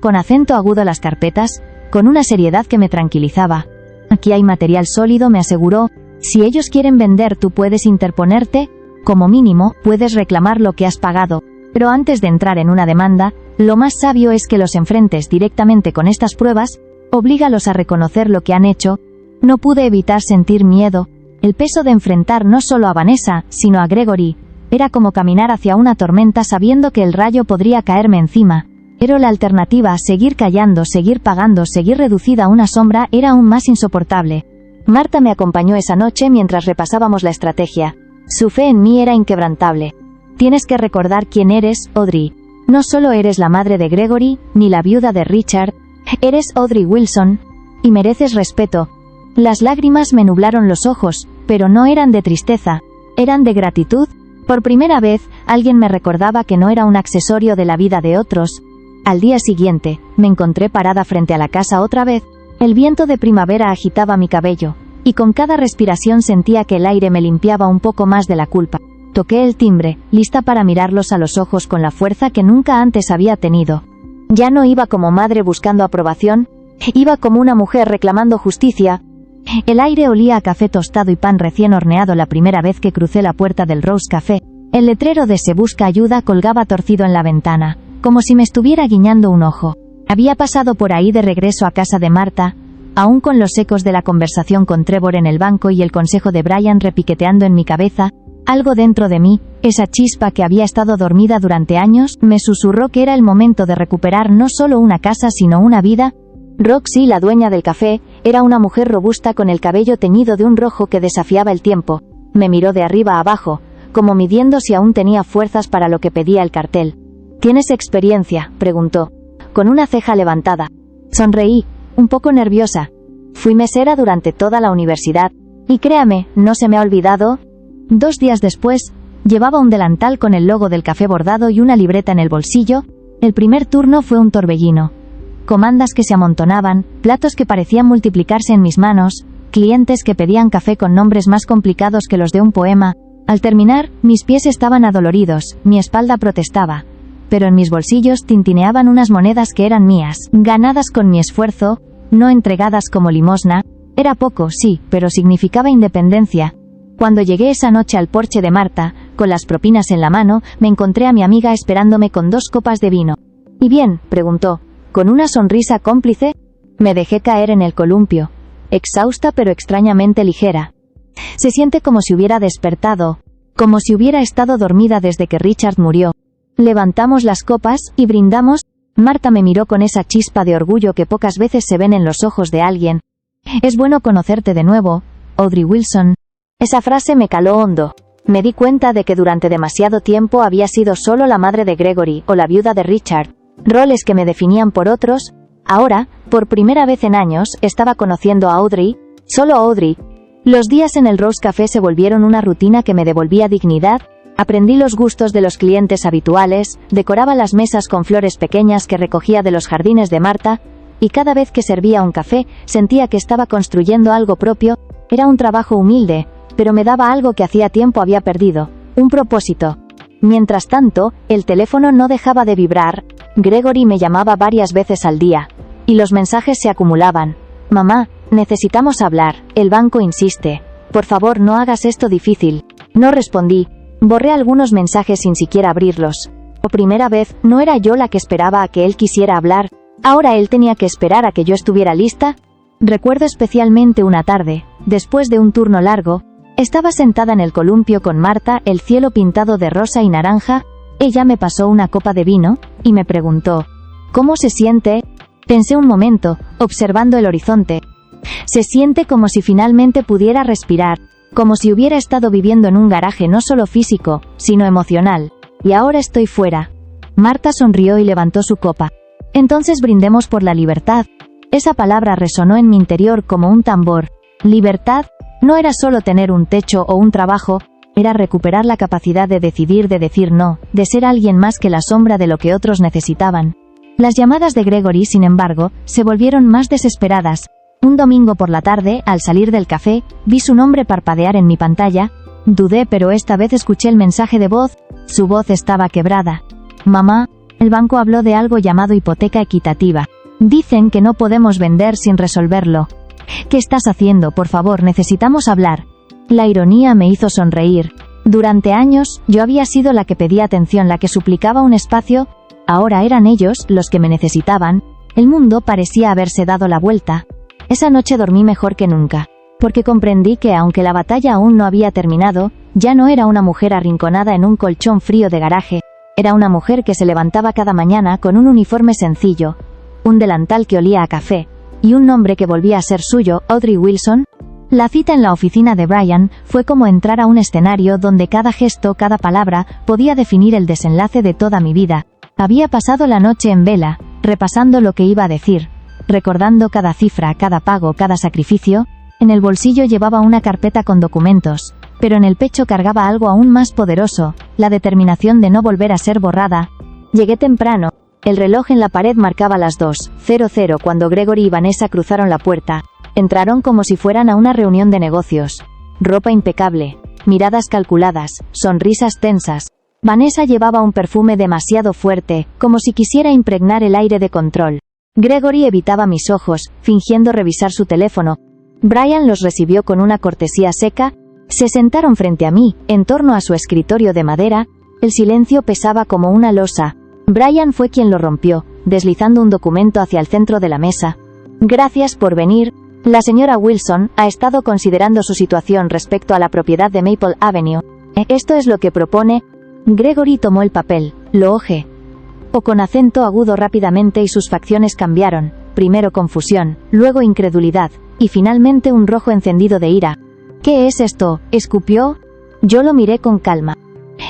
con acento agudo las carpetas, con una seriedad que me tranquilizaba. Aquí hay material sólido, me aseguró. Si ellos quieren vender, tú puedes interponerte. Como mínimo, puedes reclamar lo que has pagado. Pero antes de entrar en una demanda, lo más sabio es que los enfrentes directamente con estas pruebas. Oblígalos a reconocer lo que han hecho. No pude evitar sentir miedo. El peso de enfrentar no solo a Vanessa, sino a Gregory. Era como caminar hacia una tormenta sabiendo que el rayo podría caerme encima. Pero la alternativa, seguir callando, seguir pagando, seguir reducida a una sombra, era aún más insoportable. Marta me acompañó esa noche mientras repasábamos la estrategia. Su fe en mí era inquebrantable. Tienes que recordar quién eres, Audrey. No solo eres la madre de Gregory, ni la viuda de Richard. Eres Audrey Wilson. Y mereces respeto. Las lágrimas me nublaron los ojos, pero no eran de tristeza. Eran de gratitud. Por primera vez, alguien me recordaba que no era un accesorio de la vida de otros. Al día siguiente, me encontré parada frente a la casa otra vez. El viento de primavera agitaba mi cabello, y con cada respiración sentía que el aire me limpiaba un poco más de la culpa. Toqué el timbre, lista para mirarlos a los ojos con la fuerza que nunca antes había tenido. Ya no iba como madre buscando aprobación, iba como una mujer reclamando justicia. El aire olía a café tostado y pan recién horneado la primera vez que crucé la puerta del Rose Café. El letrero de "Se busca ayuda" colgaba torcido en la ventana, como si me estuviera guiñando un ojo. Había pasado por ahí de regreso a casa de Marta, aún con los ecos de la conversación con Trevor en el banco y el consejo de Brian repiqueteando en mi cabeza. Algo dentro de mí, esa chispa que había estado dormida durante años, me susurró que era el momento de recuperar no solo una casa sino una vida. Roxy, la dueña del café, era una mujer robusta con el cabello teñido de un rojo que desafiaba el tiempo. Me miró de arriba a abajo, como midiendo si aún tenía fuerzas para lo que pedía el cartel. ¿Tienes experiencia?, preguntó, con una ceja levantada. Sonreí, un poco nerviosa. Fui mesera durante toda la universidad, y créame, no se me ha olvidado. 2 días después, llevaba un delantal con el logo del café bordado y una libreta en el bolsillo. El primer turno fue un torbellino. Comandas que se amontonaban, platos que parecían multiplicarse en mis manos, clientes que pedían café con nombres más complicados que los de un poema. Al terminar, mis pies estaban adoloridos, mi espalda protestaba. Pero en mis bolsillos tintineaban unas monedas que eran mías, ganadas con mi esfuerzo, no entregadas como limosna. Era poco, sí, pero significaba independencia. Cuando llegué esa noche al porche de Marta, con las propinas en la mano, me encontré a mi amiga esperándome con 2 copas de vino. ¿Y bien?, preguntó, con una sonrisa cómplice. Me dejé caer en el columpio, exhausta pero extrañamente ligera. Se siente como si hubiera despertado, como si hubiera estado dormida desde que Richard murió. Levantamos las copas y brindamos. Marta me miró con esa chispa de orgullo que pocas veces se ven en los ojos de alguien. Es bueno conocerte de nuevo, Audrey Wilson. Esa frase me caló hondo. Me di cuenta de que durante demasiado tiempo había sido solo la madre de Gregory o la viuda de Richard, roles que me definían por otros. Ahora, por primera vez en años, estaba conociendo a Audrey, solo Audrey. Los días en el Rose Café se volvieron una rutina que me devolvía dignidad. Aprendí los gustos de los clientes habituales, decoraba las mesas con flores pequeñas que recogía de los jardines de Marta, y cada vez que servía un café, sentía que estaba construyendo algo propio. Era un trabajo humilde, pero me daba algo que hacía tiempo había perdido, un propósito. Mientras tanto, el teléfono no dejaba de vibrar. Gregory me llamaba varias veces al día. Y los mensajes se acumulaban. Mamá, necesitamos hablar, el banco insiste. Por favor, no hagas esto difícil. No respondí. Borré algunos mensajes sin siquiera abrirlos. Por primera vez, no era yo la que esperaba a que él quisiera hablar. Ahora él tenía que esperar a que yo estuviera lista. Recuerdo especialmente una tarde, después de un turno largo, estaba sentada en el columpio con Marta, el cielo pintado de rosa y naranja. Ella me pasó una copa de vino, y me preguntó, ¿cómo se siente? Pensé un momento, observando el horizonte. Se siente como si finalmente pudiera respirar, como si hubiera estado viviendo en un garaje no solo físico, sino emocional. Y ahora estoy fuera. Marta sonrió y levantó su copa. Entonces brindemos por la libertad. Esa palabra resonó en mi interior como un tambor. Libertad no era solo tener un techo o un trabajo, era recuperar la capacidad de decidir, de decir no, de ser alguien más que la sombra de lo que otros necesitaban. Las llamadas de Gregory, sin embargo, se volvieron más desesperadas. Un domingo por la tarde, al salir del café, vi su nombre parpadear en mi pantalla. Dudé, pero esta vez escuché el mensaje de voz. Su voz estaba quebrada. Mamá, el banco habló de algo llamado hipoteca equitativa. Dicen que no podemos vender sin resolverlo. ¿Qué estás haciendo? Por favor, necesitamos hablar. La ironía me hizo sonreír. Durante años, yo había sido la que pedía atención, la que suplicaba un espacio. Ahora eran ellos los que me necesitaban. El mundo parecía haberse dado la vuelta. Esa noche dormí mejor que nunca, porque comprendí que aunque la batalla aún no había terminado, ya no era una mujer arrinconada en un colchón frío de garaje. Era una mujer que se levantaba cada mañana con un uniforme sencillo, un delantal que olía a café, y un nombre que volvía a ser suyo, Audrey Wilson. La cita en la oficina de Brian fue como entrar a un escenario donde cada gesto, cada palabra, podía definir el desenlace de toda mi vida. Había pasado la noche en vela, repasando lo que iba a decir, recordando cada cifra, cada pago, cada sacrificio. En el bolsillo llevaba una carpeta con documentos, pero en el pecho cargaba algo aún más poderoso, la determinación de no volver a ser borrada. Llegué temprano. El reloj en la pared marcaba las 2:00 cuando Gregory y Vanessa cruzaron la puerta. Entraron como si fueran a una reunión de negocios. Ropa impecable, miradas calculadas, sonrisas tensas. Vanessa llevaba un perfume demasiado fuerte, como si quisiera impregnar el aire de control. Gregory evitaba mis ojos, fingiendo revisar su teléfono. Brian los recibió con una cortesía seca. Se sentaron frente a mí, en torno a su escritorio de madera. El silencio pesaba como una losa. Brian fue quien lo rompió, deslizando un documento hacia el centro de la mesa. Gracias por venir. La señora Wilson ha estado considerando su situación respecto a la propiedad de Maple Avenue. Esto es lo que propone. Gregory tomó el papel, lo hojeó con acento agudo rápidamente y sus facciones cambiaron, primero confusión, luego incredulidad, y finalmente un rojo encendido de ira. ¿Qué es esto?, escupió. Yo lo miré con calma.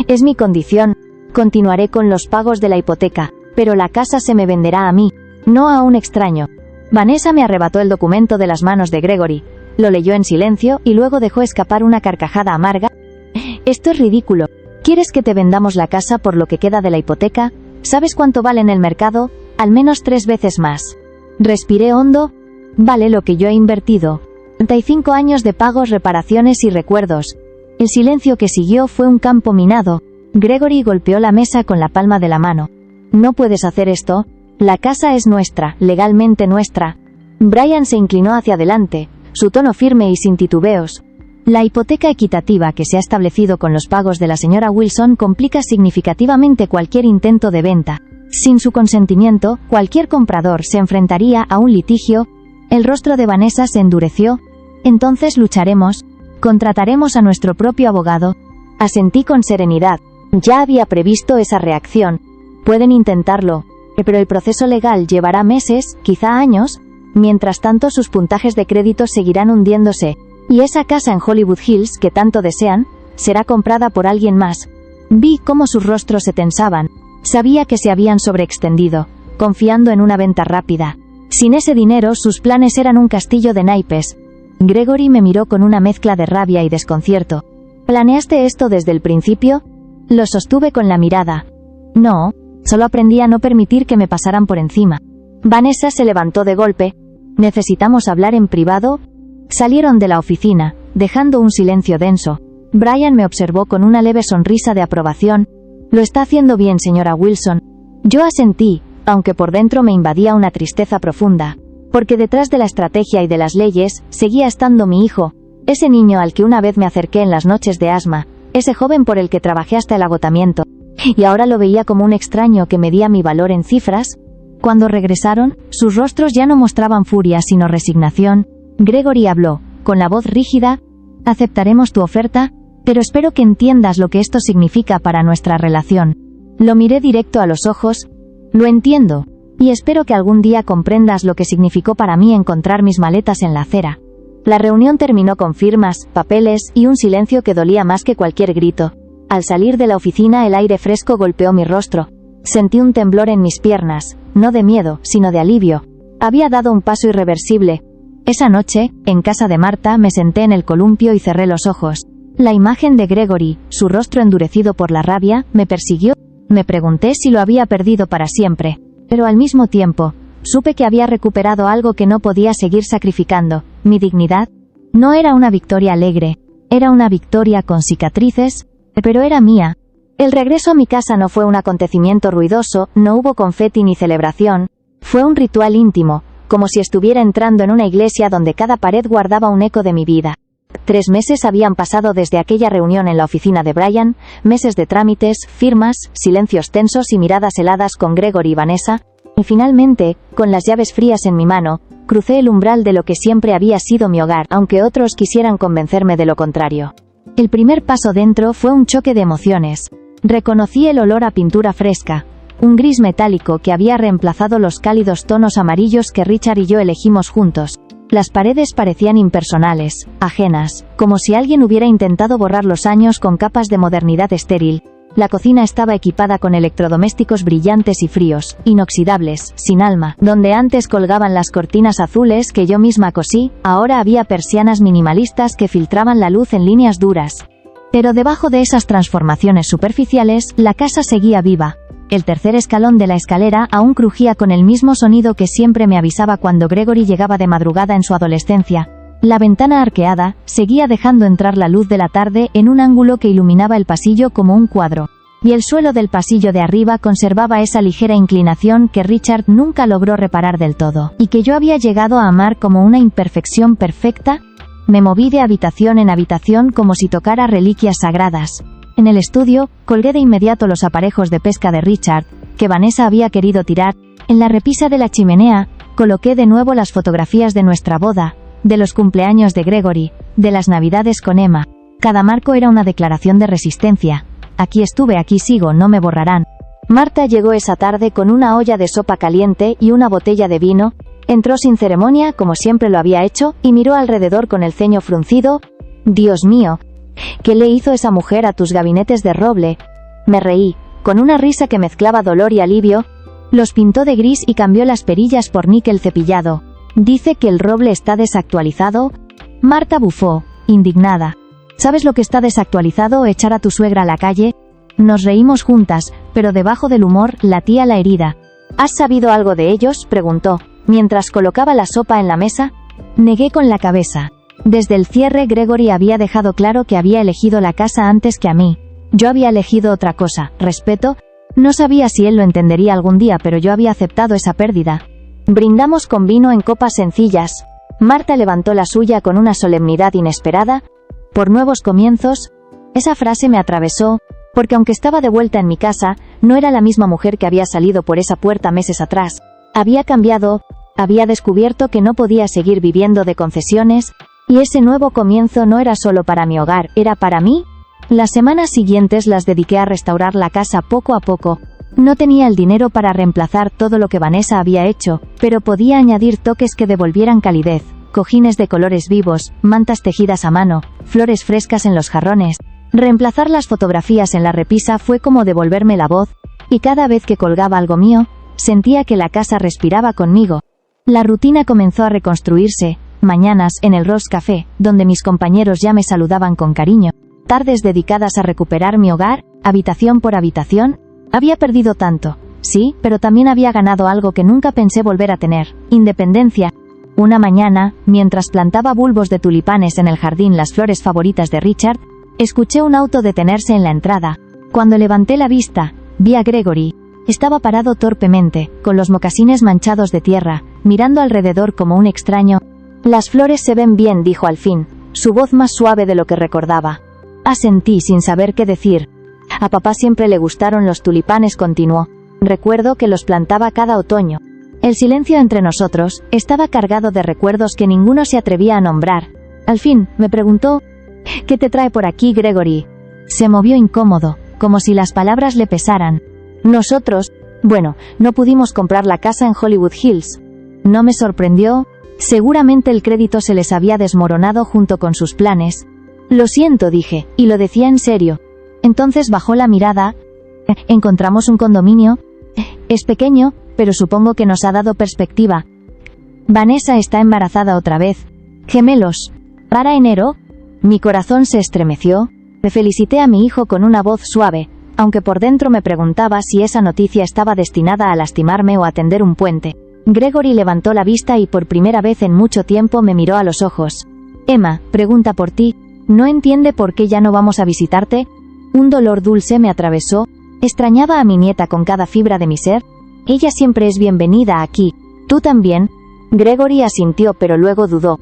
Es mi condición. Continuaré con los pagos de la hipoteca, pero la casa se me venderá a mí, no a un extraño. Vanessa me arrebató el documento de las manos de Gregory, lo leyó en silencio y luego dejó escapar una carcajada amarga. Esto es ridículo. ¿Quieres que te vendamos la casa por lo que queda de la hipoteca? ¿Sabes cuánto vale en el mercado? Al menos 3 veces más. Respiré hondo. Vale lo que yo he invertido. 35 años de pagos, reparaciones y recuerdos. El silencio que siguió fue un campo minado. Gregory golpeó la mesa con la palma de la mano. No puedes hacer esto. La casa es nuestra, legalmente nuestra. Brian se inclinó hacia adelante, su tono firme y sin titubeos. La hipoteca equitativa que se ha establecido con los pagos de la señora Wilson complica significativamente cualquier intento de venta. Sin su consentimiento, cualquier comprador se enfrentaría a un litigio. El rostro de Vanessa se endureció. Entonces lucharemos. Contrataremos a nuestro propio abogado. Asentí con serenidad. Ya había previsto esa reacción. Pueden intentarlo, pero el proceso legal llevará meses, quizá años. Mientras tanto, sus puntajes de crédito seguirán hundiéndose, y esa casa en Hollywood Hills que tanto desean, será comprada por alguien más. Vi cómo sus rostros se tensaban. Sabía que se habían sobreextendido, confiando en una venta rápida. Sin ese dinero, sus planes eran un castillo de naipes. Gregory me miró con una mezcla de rabia y desconcierto. ¿Planeaste esto desde el principio? Lo sostuve con la mirada. No, solo aprendí a no permitir que me pasaran por encima. Vanessa se levantó de golpe. ¿Necesitamos hablar en privado? Salieron de la oficina, dejando un silencio denso. Brian me observó con una leve sonrisa de aprobación. «Lo está haciendo bien, señora Wilson». Yo asentí, aunque por dentro me invadía una tristeza profunda. Porque detrás de la estrategia y de las leyes, seguía estando mi hijo, ese niño al que una vez me acerqué en las noches de asma, ese joven por el que trabajé hasta el agotamiento. Y ahora lo veía como un extraño que medía mi valor en cifras. Cuando regresaron, sus rostros ya no mostraban furia sino resignación. Gregory habló, con la voz rígida: «Aceptaremos tu oferta, pero espero que entiendas lo que esto significa para nuestra relación». Lo miré directo a los ojos. «Lo entiendo. Y espero que algún día comprendas lo que significó para mí encontrar mis maletas en la acera». La reunión terminó con firmas, papeles y un silencio que dolía más que cualquier grito. Al salir de la oficina el aire fresco golpeó mi rostro. Sentí un temblor en mis piernas, no de miedo, sino de alivio. Había dado un paso irreversible. Esa noche, en casa de Marta, me senté en el columpio y cerré los ojos. La imagen de Gregory, su rostro endurecido por la rabia, me persiguió. Me pregunté si lo había perdido para siempre. Pero al mismo tiempo, supe que había recuperado algo que no podía seguir sacrificando: mi dignidad. No era una victoria alegre, era una victoria con cicatrices, pero era mía. El regreso a mi casa no fue un acontecimiento ruidoso, no hubo confeti ni celebración. Fue un ritual íntimo, como si estuviera entrando en una iglesia donde cada pared guardaba un eco de mi vida. 3 meses habían pasado desde aquella reunión en la oficina de Brian, meses de trámites, firmas, silencios tensos y miradas heladas con Gregory y Vanessa, y finalmente, con las llaves frías en mi mano, crucé el umbral de lo que siempre había sido mi hogar, aunque otros quisieran convencerme de lo contrario. El primer paso dentro fue un choque de emociones. Reconocí el olor a pintura fresca, un gris metálico que había reemplazado los cálidos tonos amarillos que Richard y yo elegimos juntos. Las paredes parecían impersonales, ajenas, como si alguien hubiera intentado borrar los años con capas de modernidad estéril. La cocina estaba equipada con electrodomésticos brillantes y fríos, inoxidables, sin alma. Donde antes colgaban las cortinas azules que yo misma cosí, ahora había persianas minimalistas que filtraban la luz en líneas duras. Pero debajo de esas transformaciones superficiales, la casa seguía viva. El tercer escalón de la escalera aún crujía con el mismo sonido que siempre me avisaba cuando Gregory llegaba de madrugada en su adolescencia. La ventana arqueada seguía dejando entrar la luz de la tarde en un ángulo que iluminaba el pasillo como un cuadro. Y el suelo del pasillo de arriba conservaba esa ligera inclinación que Richard nunca logró reparar del todo, y que yo había llegado a amar como una imperfección perfecta. Me moví de habitación en habitación como si tocara reliquias sagradas. En el estudio, colgué de inmediato los aparejos de pesca de Richard, que Vanessa había querido tirar. En la repisa de la chimenea, coloqué de nuevo las fotografías de nuestra boda, de los cumpleaños de Gregory, de las navidades con Emma. Cada marco era una declaración de resistencia. Aquí estuve, aquí sigo, no me borrarán. Marta llegó esa tarde con una olla de sopa caliente y una botella de vino. Entró sin ceremonia, como siempre lo había hecho, y miró alrededor con el ceño fruncido. «Dios mío, ¿qué le hizo esa mujer a tus gabinetes de roble?». Me reí, con una risa que mezclaba dolor y alivio. «Los pintó de gris y cambió las perillas por níquel cepillado. ¿Dice que el roble está desactualizado?». Marta bufó, indignada. «¿Sabes lo que está desactualizado? Echar a tu suegra a la calle». Nos reímos juntas, pero debajo del humor latía la herida. «¿Has sabido algo de ellos?», preguntó, mientras colocaba la sopa en la mesa. Negué con la cabeza. Desde el cierre Gregory había dejado claro que había elegido la casa antes que a mí. Yo había elegido otra cosa, respeto. No sabía si él lo entendería algún día, pero yo había aceptado esa pérdida. Brindamos con vino en copas sencillas. Marta levantó la suya con una solemnidad inesperada. «Por nuevos comienzos». Esa frase me atravesó, porque aunque estaba de vuelta en mi casa, no era la misma mujer que había salido por esa puerta meses atrás. Había cambiado, había descubierto que no podía seguir viviendo de concesiones. Y ese nuevo comienzo no era solo para mi hogar, era para mí. Las semanas siguientes las dediqué a restaurar la casa poco a poco. No tenía el dinero para reemplazar todo lo que Vanessa había hecho, pero podía añadir toques que devolvieran calidez: cojines de colores vivos, mantas tejidas a mano, flores frescas en los jarrones. Reemplazar las fotografías en la repisa fue como devolverme la voz, y cada vez que colgaba algo mío, sentía que la casa respiraba conmigo. La rutina comenzó a reconstruirse. Mañanas en el Rose Café, donde mis compañeros ya me saludaban con cariño. Tardes dedicadas a recuperar mi hogar, habitación por habitación. Había perdido tanto, sí, pero también había ganado algo que nunca pensé volver a tener: independencia. Una mañana, mientras plantaba bulbos de tulipanes en el jardín, las flores favoritas de Richard, escuché un auto detenerse en la entrada. Cuando levanté la vista, vi a Gregory. Estaba parado torpemente, con los mocasines manchados de tierra, mirando alrededor como un extraño. «Las flores se ven bien», dijo al fin, su voz más suave de lo que recordaba. Asentí sin saber qué decir. «A papá siempre le gustaron los tulipanes», continuó. «Recuerdo que los plantaba cada otoño». El silencio entre nosotros estaba cargado de recuerdos que ninguno se atrevía a nombrar. Al fin, me preguntó: «¿Qué te trae por aquí, Gregory?». Se movió incómodo, como si las palabras le pesaran. «Nosotros, bueno, no pudimos comprar la casa en Hollywood Hills». No me sorprendió. Seguramente el crédito se les había desmoronado junto con sus planes. «Lo siento», dije, y lo decía en serio. Entonces bajó la mirada. «¿Encontramos un condominio? Es pequeño, pero supongo que nos ha dado perspectiva. Vanessa está embarazada otra vez. Gemelos. ¿Para enero?». Mi corazón se estremeció. Me felicité a mi hijo con una voz suave, aunque por dentro me preguntaba si esa noticia estaba destinada a lastimarme o a tender un puente. Gregory levantó la vista y por primera vez en mucho tiempo me miró a los ojos. «Emma, pregunta por ti. ¿No entiende por qué ya no vamos a visitarte?». Un dolor dulce me atravesó. Extrañaba a mi nieta con cada fibra de mi ser. «Ella siempre es bienvenida aquí. ¿Tú también?». Gregory asintió, pero luego dudó.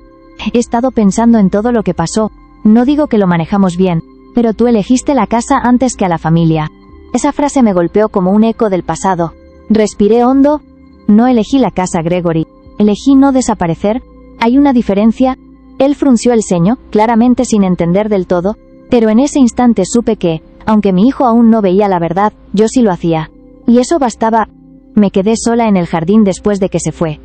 «He estado pensando en todo lo que pasó. No digo que lo manejamos bien, pero tú elegiste la casa antes que a la familia». Esa frase me golpeó como un eco del pasado. Respiré hondo. «No elegí la casa, Gregory. Elegí no desaparecer. ¿Hay una diferencia?». Él frunció el ceño, claramente sin entender del todo, pero en ese instante supe que, aunque mi hijo aún no veía la verdad, yo sí lo hacía. Y eso bastaba. Me quedé sola en el jardín después de que se fue,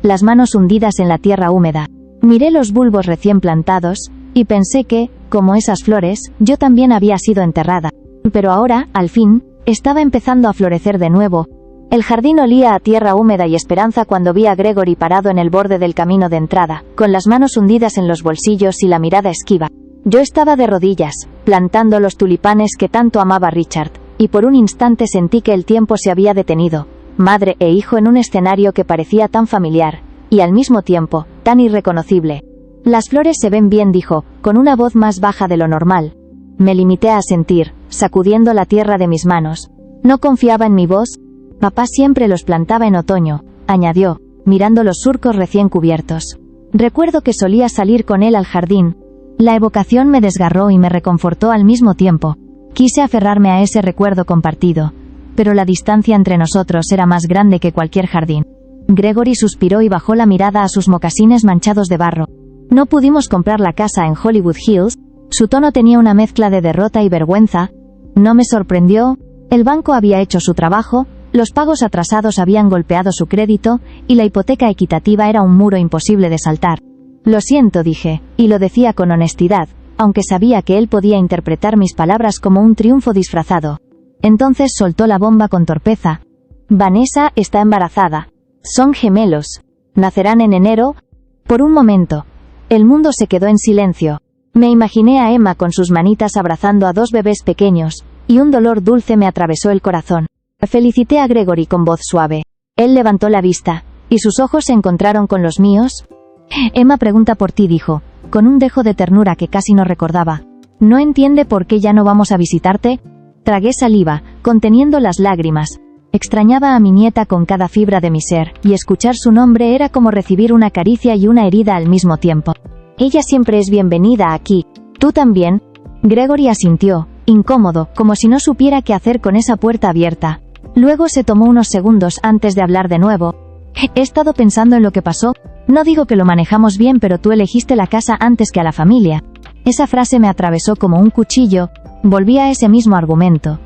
las manos hundidas en la tierra húmeda. Miré los bulbos recién plantados, y pensé que, como esas flores, yo también había sido enterrada. Pero ahora, al fin, estaba empezando a florecer de nuevo. El jardín olía a tierra húmeda y esperanza cuando vi a Gregory parado en el borde del camino de entrada, con las manos hundidas en los bolsillos y la mirada esquiva. Yo estaba de rodillas, plantando los tulipanes que tanto amaba Richard, y por un instante sentí que el tiempo se había detenido, madre e hijo en un escenario que parecía tan familiar, y al mismo tiempo, tan irreconocible. «Las flores se ven bien», dijo, con una voz más baja de lo normal. Me limité a asentir, sacudiendo la tierra de mis manos. No confiaba en mi voz. «Papá siempre los plantaba en otoño», añadió, mirando los surcos recién cubiertos. Recuerdo que solía salir con él al jardín. La evocación me desgarró y me reconfortó al mismo tiempo. Quise aferrarme a ese recuerdo compartido, pero la distancia entre nosotros era más grande que cualquier jardín. Gregory suspiró y bajó la mirada a sus mocasines manchados de barro. «No pudimos comprar la casa en Hollywood Hills». Su tono tenía una mezcla de derrota y vergüenza. No me sorprendió. El banco había hecho su trabajo, los pagos atrasados habían golpeado su crédito, y la hipoteca equitativa era un muro imposible de saltar. «Lo siento», dije, y lo decía con honestidad, aunque sabía que él podía interpretar mis palabras como un triunfo disfrazado. Entonces soltó la bomba con torpeza. «Vanessa está embarazada. Son gemelos. Nacerán en enero». Por un momento, el mundo se quedó en silencio. Me imaginé a Emma con sus manitas abrazando a dos bebés pequeños, y un dolor dulce me atravesó el corazón. Felicité a Gregory con voz suave. Él levantó la vista, y sus ojos se encontraron con los míos. «Emma pregunta por ti», dijo, con un dejo de ternura que casi no recordaba. «¿No entiende por qué ya no vamos a visitarte?». Tragué saliva, conteniendo las lágrimas. Extrañaba a mi nieta con cada fibra de mi ser, y escuchar su nombre era como recibir una caricia y una herida al mismo tiempo. «Ella siempre es bienvenida aquí. ¿Tú también?». Gregory asintió, incómodo, como si no supiera qué hacer con esa puerta abierta. Luego se tomó unos segundos antes de hablar de nuevo. «He estado pensando en lo que pasó. No digo que lo manejamos bien, pero tú elegiste la casa antes que a la familia». Esa frase me atravesó como un cuchillo. Volví a ese mismo argumento.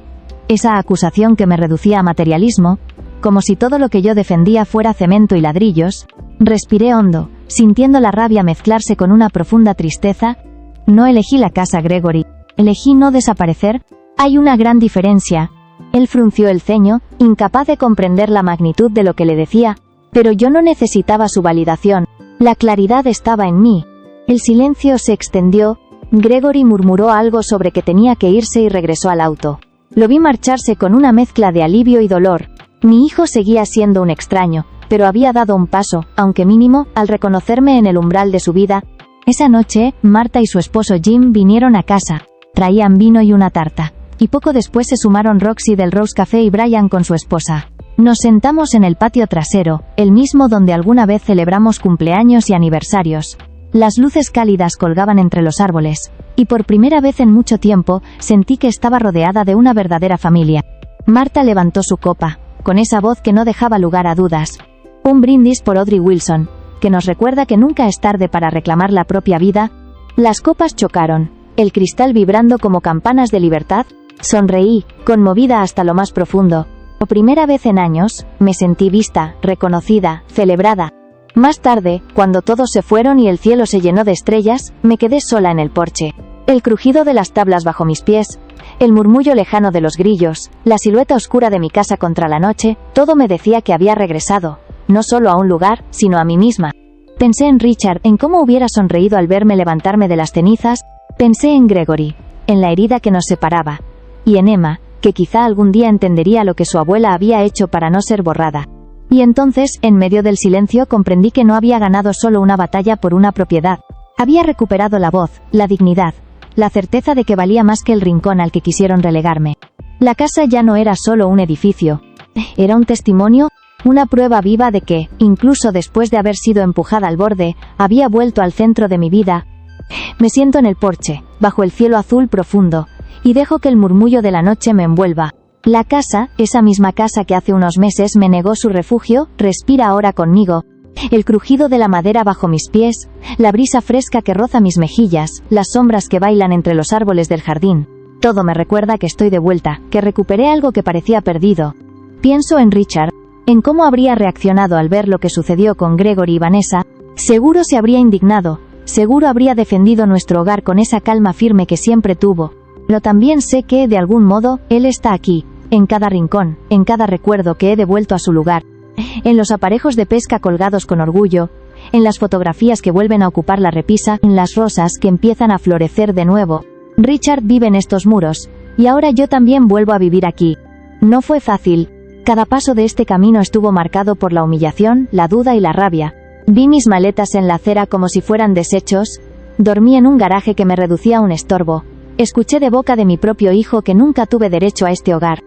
Esa acusación que me reducía a materialismo, como si todo lo que yo defendía fuera cemento y ladrillos. Respiré hondo, sintiendo la rabia mezclarse con una profunda tristeza. «No elegí la casa, Gregory. Elegí no desaparecer. Hay una gran diferencia». Él frunció el ceño, incapaz de comprender la magnitud de lo que le decía, pero yo no necesitaba su validación. La claridad estaba en mí. El silencio se extendió. Gregory murmuró algo sobre que tenía que irse y regresó al auto. Lo vi marcharse con una mezcla de alivio y dolor. Mi hijo seguía siendo un extraño, pero había dado un paso, aunque mínimo, al reconocerme en el umbral de su vida. Esa noche, Marta y su esposo Jim vinieron a casa. Traían vino y una tarta. Y poco después se sumaron Roxy del Rose Café y Brian con su esposa. Nos sentamos en el patio trasero, el mismo donde alguna vez celebramos cumpleaños y aniversarios. Las luces cálidas colgaban entre los árboles, y por primera vez en mucho tiempo, sentí que estaba rodeada de una verdadera familia. Marta levantó su copa, con esa voz que no dejaba lugar a dudas. Un brindis por Audrey Wilson, que nos recuerda que nunca es tarde para reclamar la propia vida. Las copas chocaron, el cristal vibrando como campanas de libertad. Sonreí, conmovida hasta lo más profundo. Por primera vez en años, me sentí vista, reconocida, celebrada. Más tarde, cuando todos se fueron y el cielo se llenó de estrellas, me quedé sola en el porche. El crujido de las tablas bajo mis pies, el murmullo lejano de los grillos, la silueta oscura de mi casa contra la noche, todo me decía que había regresado, no solo a un lugar, sino a mí misma. Pensé en Richard, en cómo hubiera sonreído al verme levantarme de las cenizas. Pensé en Gregory, en la herida que nos separaba, y en Emma, que quizá algún día entendería lo que su abuela había hecho para no ser borrada. Y entonces, en medio del silencio, comprendí que no había ganado solo una batalla por una propiedad. Había recuperado la voz, la dignidad, la certeza de que valía más que el rincón al que quisieron relegarme. La casa ya no era solo un edificio. Era un testimonio, una prueba viva de que, incluso después de haber sido empujada al borde, había vuelto al centro de mi vida. Me siento en el porche, bajo el cielo azul profundo, y dejo que el murmullo de la noche me envuelva. La casa, esa misma casa que hace unos meses me negó su refugio, respira ahora conmigo. El crujido de la madera bajo mis pies, la brisa fresca que roza mis mejillas, las sombras que bailan entre los árboles del jardín. Todo me recuerda que estoy de vuelta, que recuperé algo que parecía perdido. Pienso en Richard, en cómo habría reaccionado al ver lo que sucedió con Gregory y Vanessa. Seguro se habría indignado, seguro habría defendido nuestro hogar con esa calma firme que siempre tuvo. Pero también sé que, de algún modo, él está aquí, en cada rincón, en cada recuerdo que he devuelto a su lugar, en los aparejos de pesca colgados con orgullo, en las fotografías que vuelven a ocupar la repisa, en las rosas que empiezan a florecer de nuevo. Richard vive en estos muros, y ahora yo también vuelvo a vivir aquí. No fue fácil. Cada paso de este camino estuvo marcado por la humillación, la duda y la rabia. Vi mis maletas en la acera como si fueran desechos. Dormí en un garaje que me reducía a un estorbo. Escuché de boca de mi propio hijo que nunca tuve derecho a este hogar.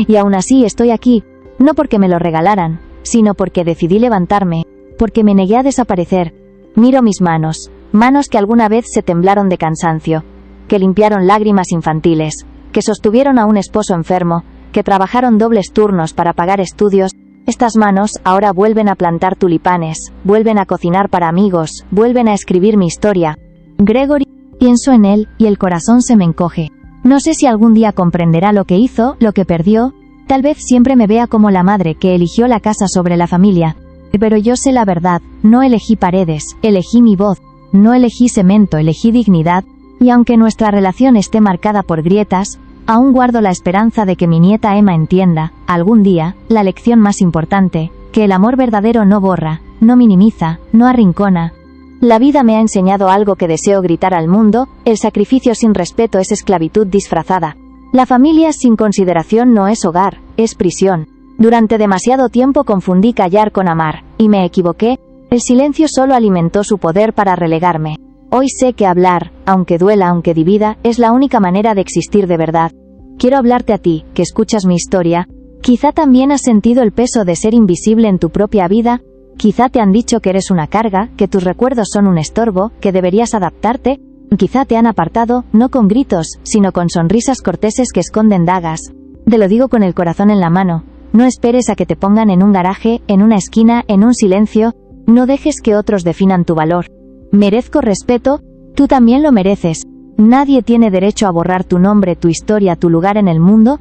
Y aún así estoy aquí, no porque me lo regalaran, sino porque decidí levantarme, porque me negué a desaparecer. Miro mis manos, manos que alguna vez se temblaron de cansancio, que limpiaron lágrimas infantiles, que sostuvieron a un esposo enfermo, que trabajaron dobles turnos para pagar estudios. Estas manos ahora vuelven a plantar tulipanes, vuelven a cocinar para amigos, vuelven a escribir mi historia. Gregory. Pienso en él, y el corazón se me encoge. No sé si algún día comprenderá lo que hizo, lo que perdió. Tal vez siempre me vea como la madre que eligió la casa sobre la familia. Pero yo sé la verdad, no elegí paredes, elegí mi voz. No elegí cemento, elegí dignidad. Y aunque nuestra relación esté marcada por grietas, aún guardo la esperanza de que mi nieta Emma entienda, algún día, la lección más importante, que el amor verdadero no borra, no minimiza, no arrincona. La vida me ha enseñado algo que deseo gritar al mundo: el sacrificio sin respeto es esclavitud disfrazada. La familia sin consideración no es hogar, es prisión. Durante demasiado tiempo confundí callar con amar, y me equivoqué. El silencio solo alimentó su poder para relegarme. Hoy sé que hablar, aunque duela, aunque divida, es la única manera de existir de verdad. Quiero hablarte a ti, que escuchas mi historia. Quizá también has sentido el peso de ser invisible en tu propia vida. Quizá te han dicho que eres una carga, que tus recuerdos son un estorbo, que deberías adaptarte. Quizá te han apartado, no con gritos, sino con sonrisas corteses que esconden dagas. Te lo digo con el corazón en la mano. No esperes a que te pongan en un garaje, en una esquina, en un silencio. No dejes que otros definan tu valor. Merezco respeto, tú también lo mereces. Nadie tiene derecho a borrar tu nombre, tu historia, tu lugar en el mundo.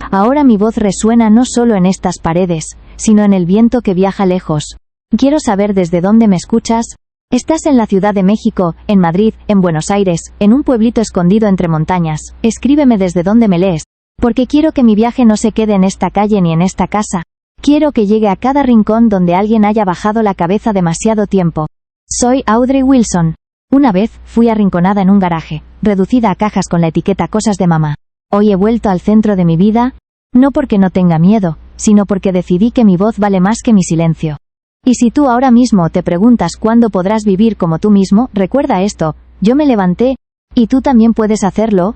Ahora mi voz resuena no solo en estas paredes, sino en el viento que viaja lejos. Quiero saber desde dónde me escuchas. ¿Estás en la Ciudad de México, en Madrid, en Buenos Aires, en un pueblito escondido entre montañas? Escríbeme desde dónde me lees, porque quiero que mi viaje no se quede en esta calle ni en esta casa. Quiero que llegue a cada rincón donde alguien haya bajado la cabeza demasiado tiempo. Soy Audrey Wilson. Una vez, fui arrinconada en un garaje, reducida a cajas con la etiqueta cosas de mamá. Hoy he vuelto al centro de mi vida, no porque no tenga miedo, sino porque decidí que mi voz vale más que mi silencio. Y si tú ahora mismo te preguntas cuándo podrás vivir como tú mismo, recuerda esto, yo me levanté, y tú también puedes hacerlo,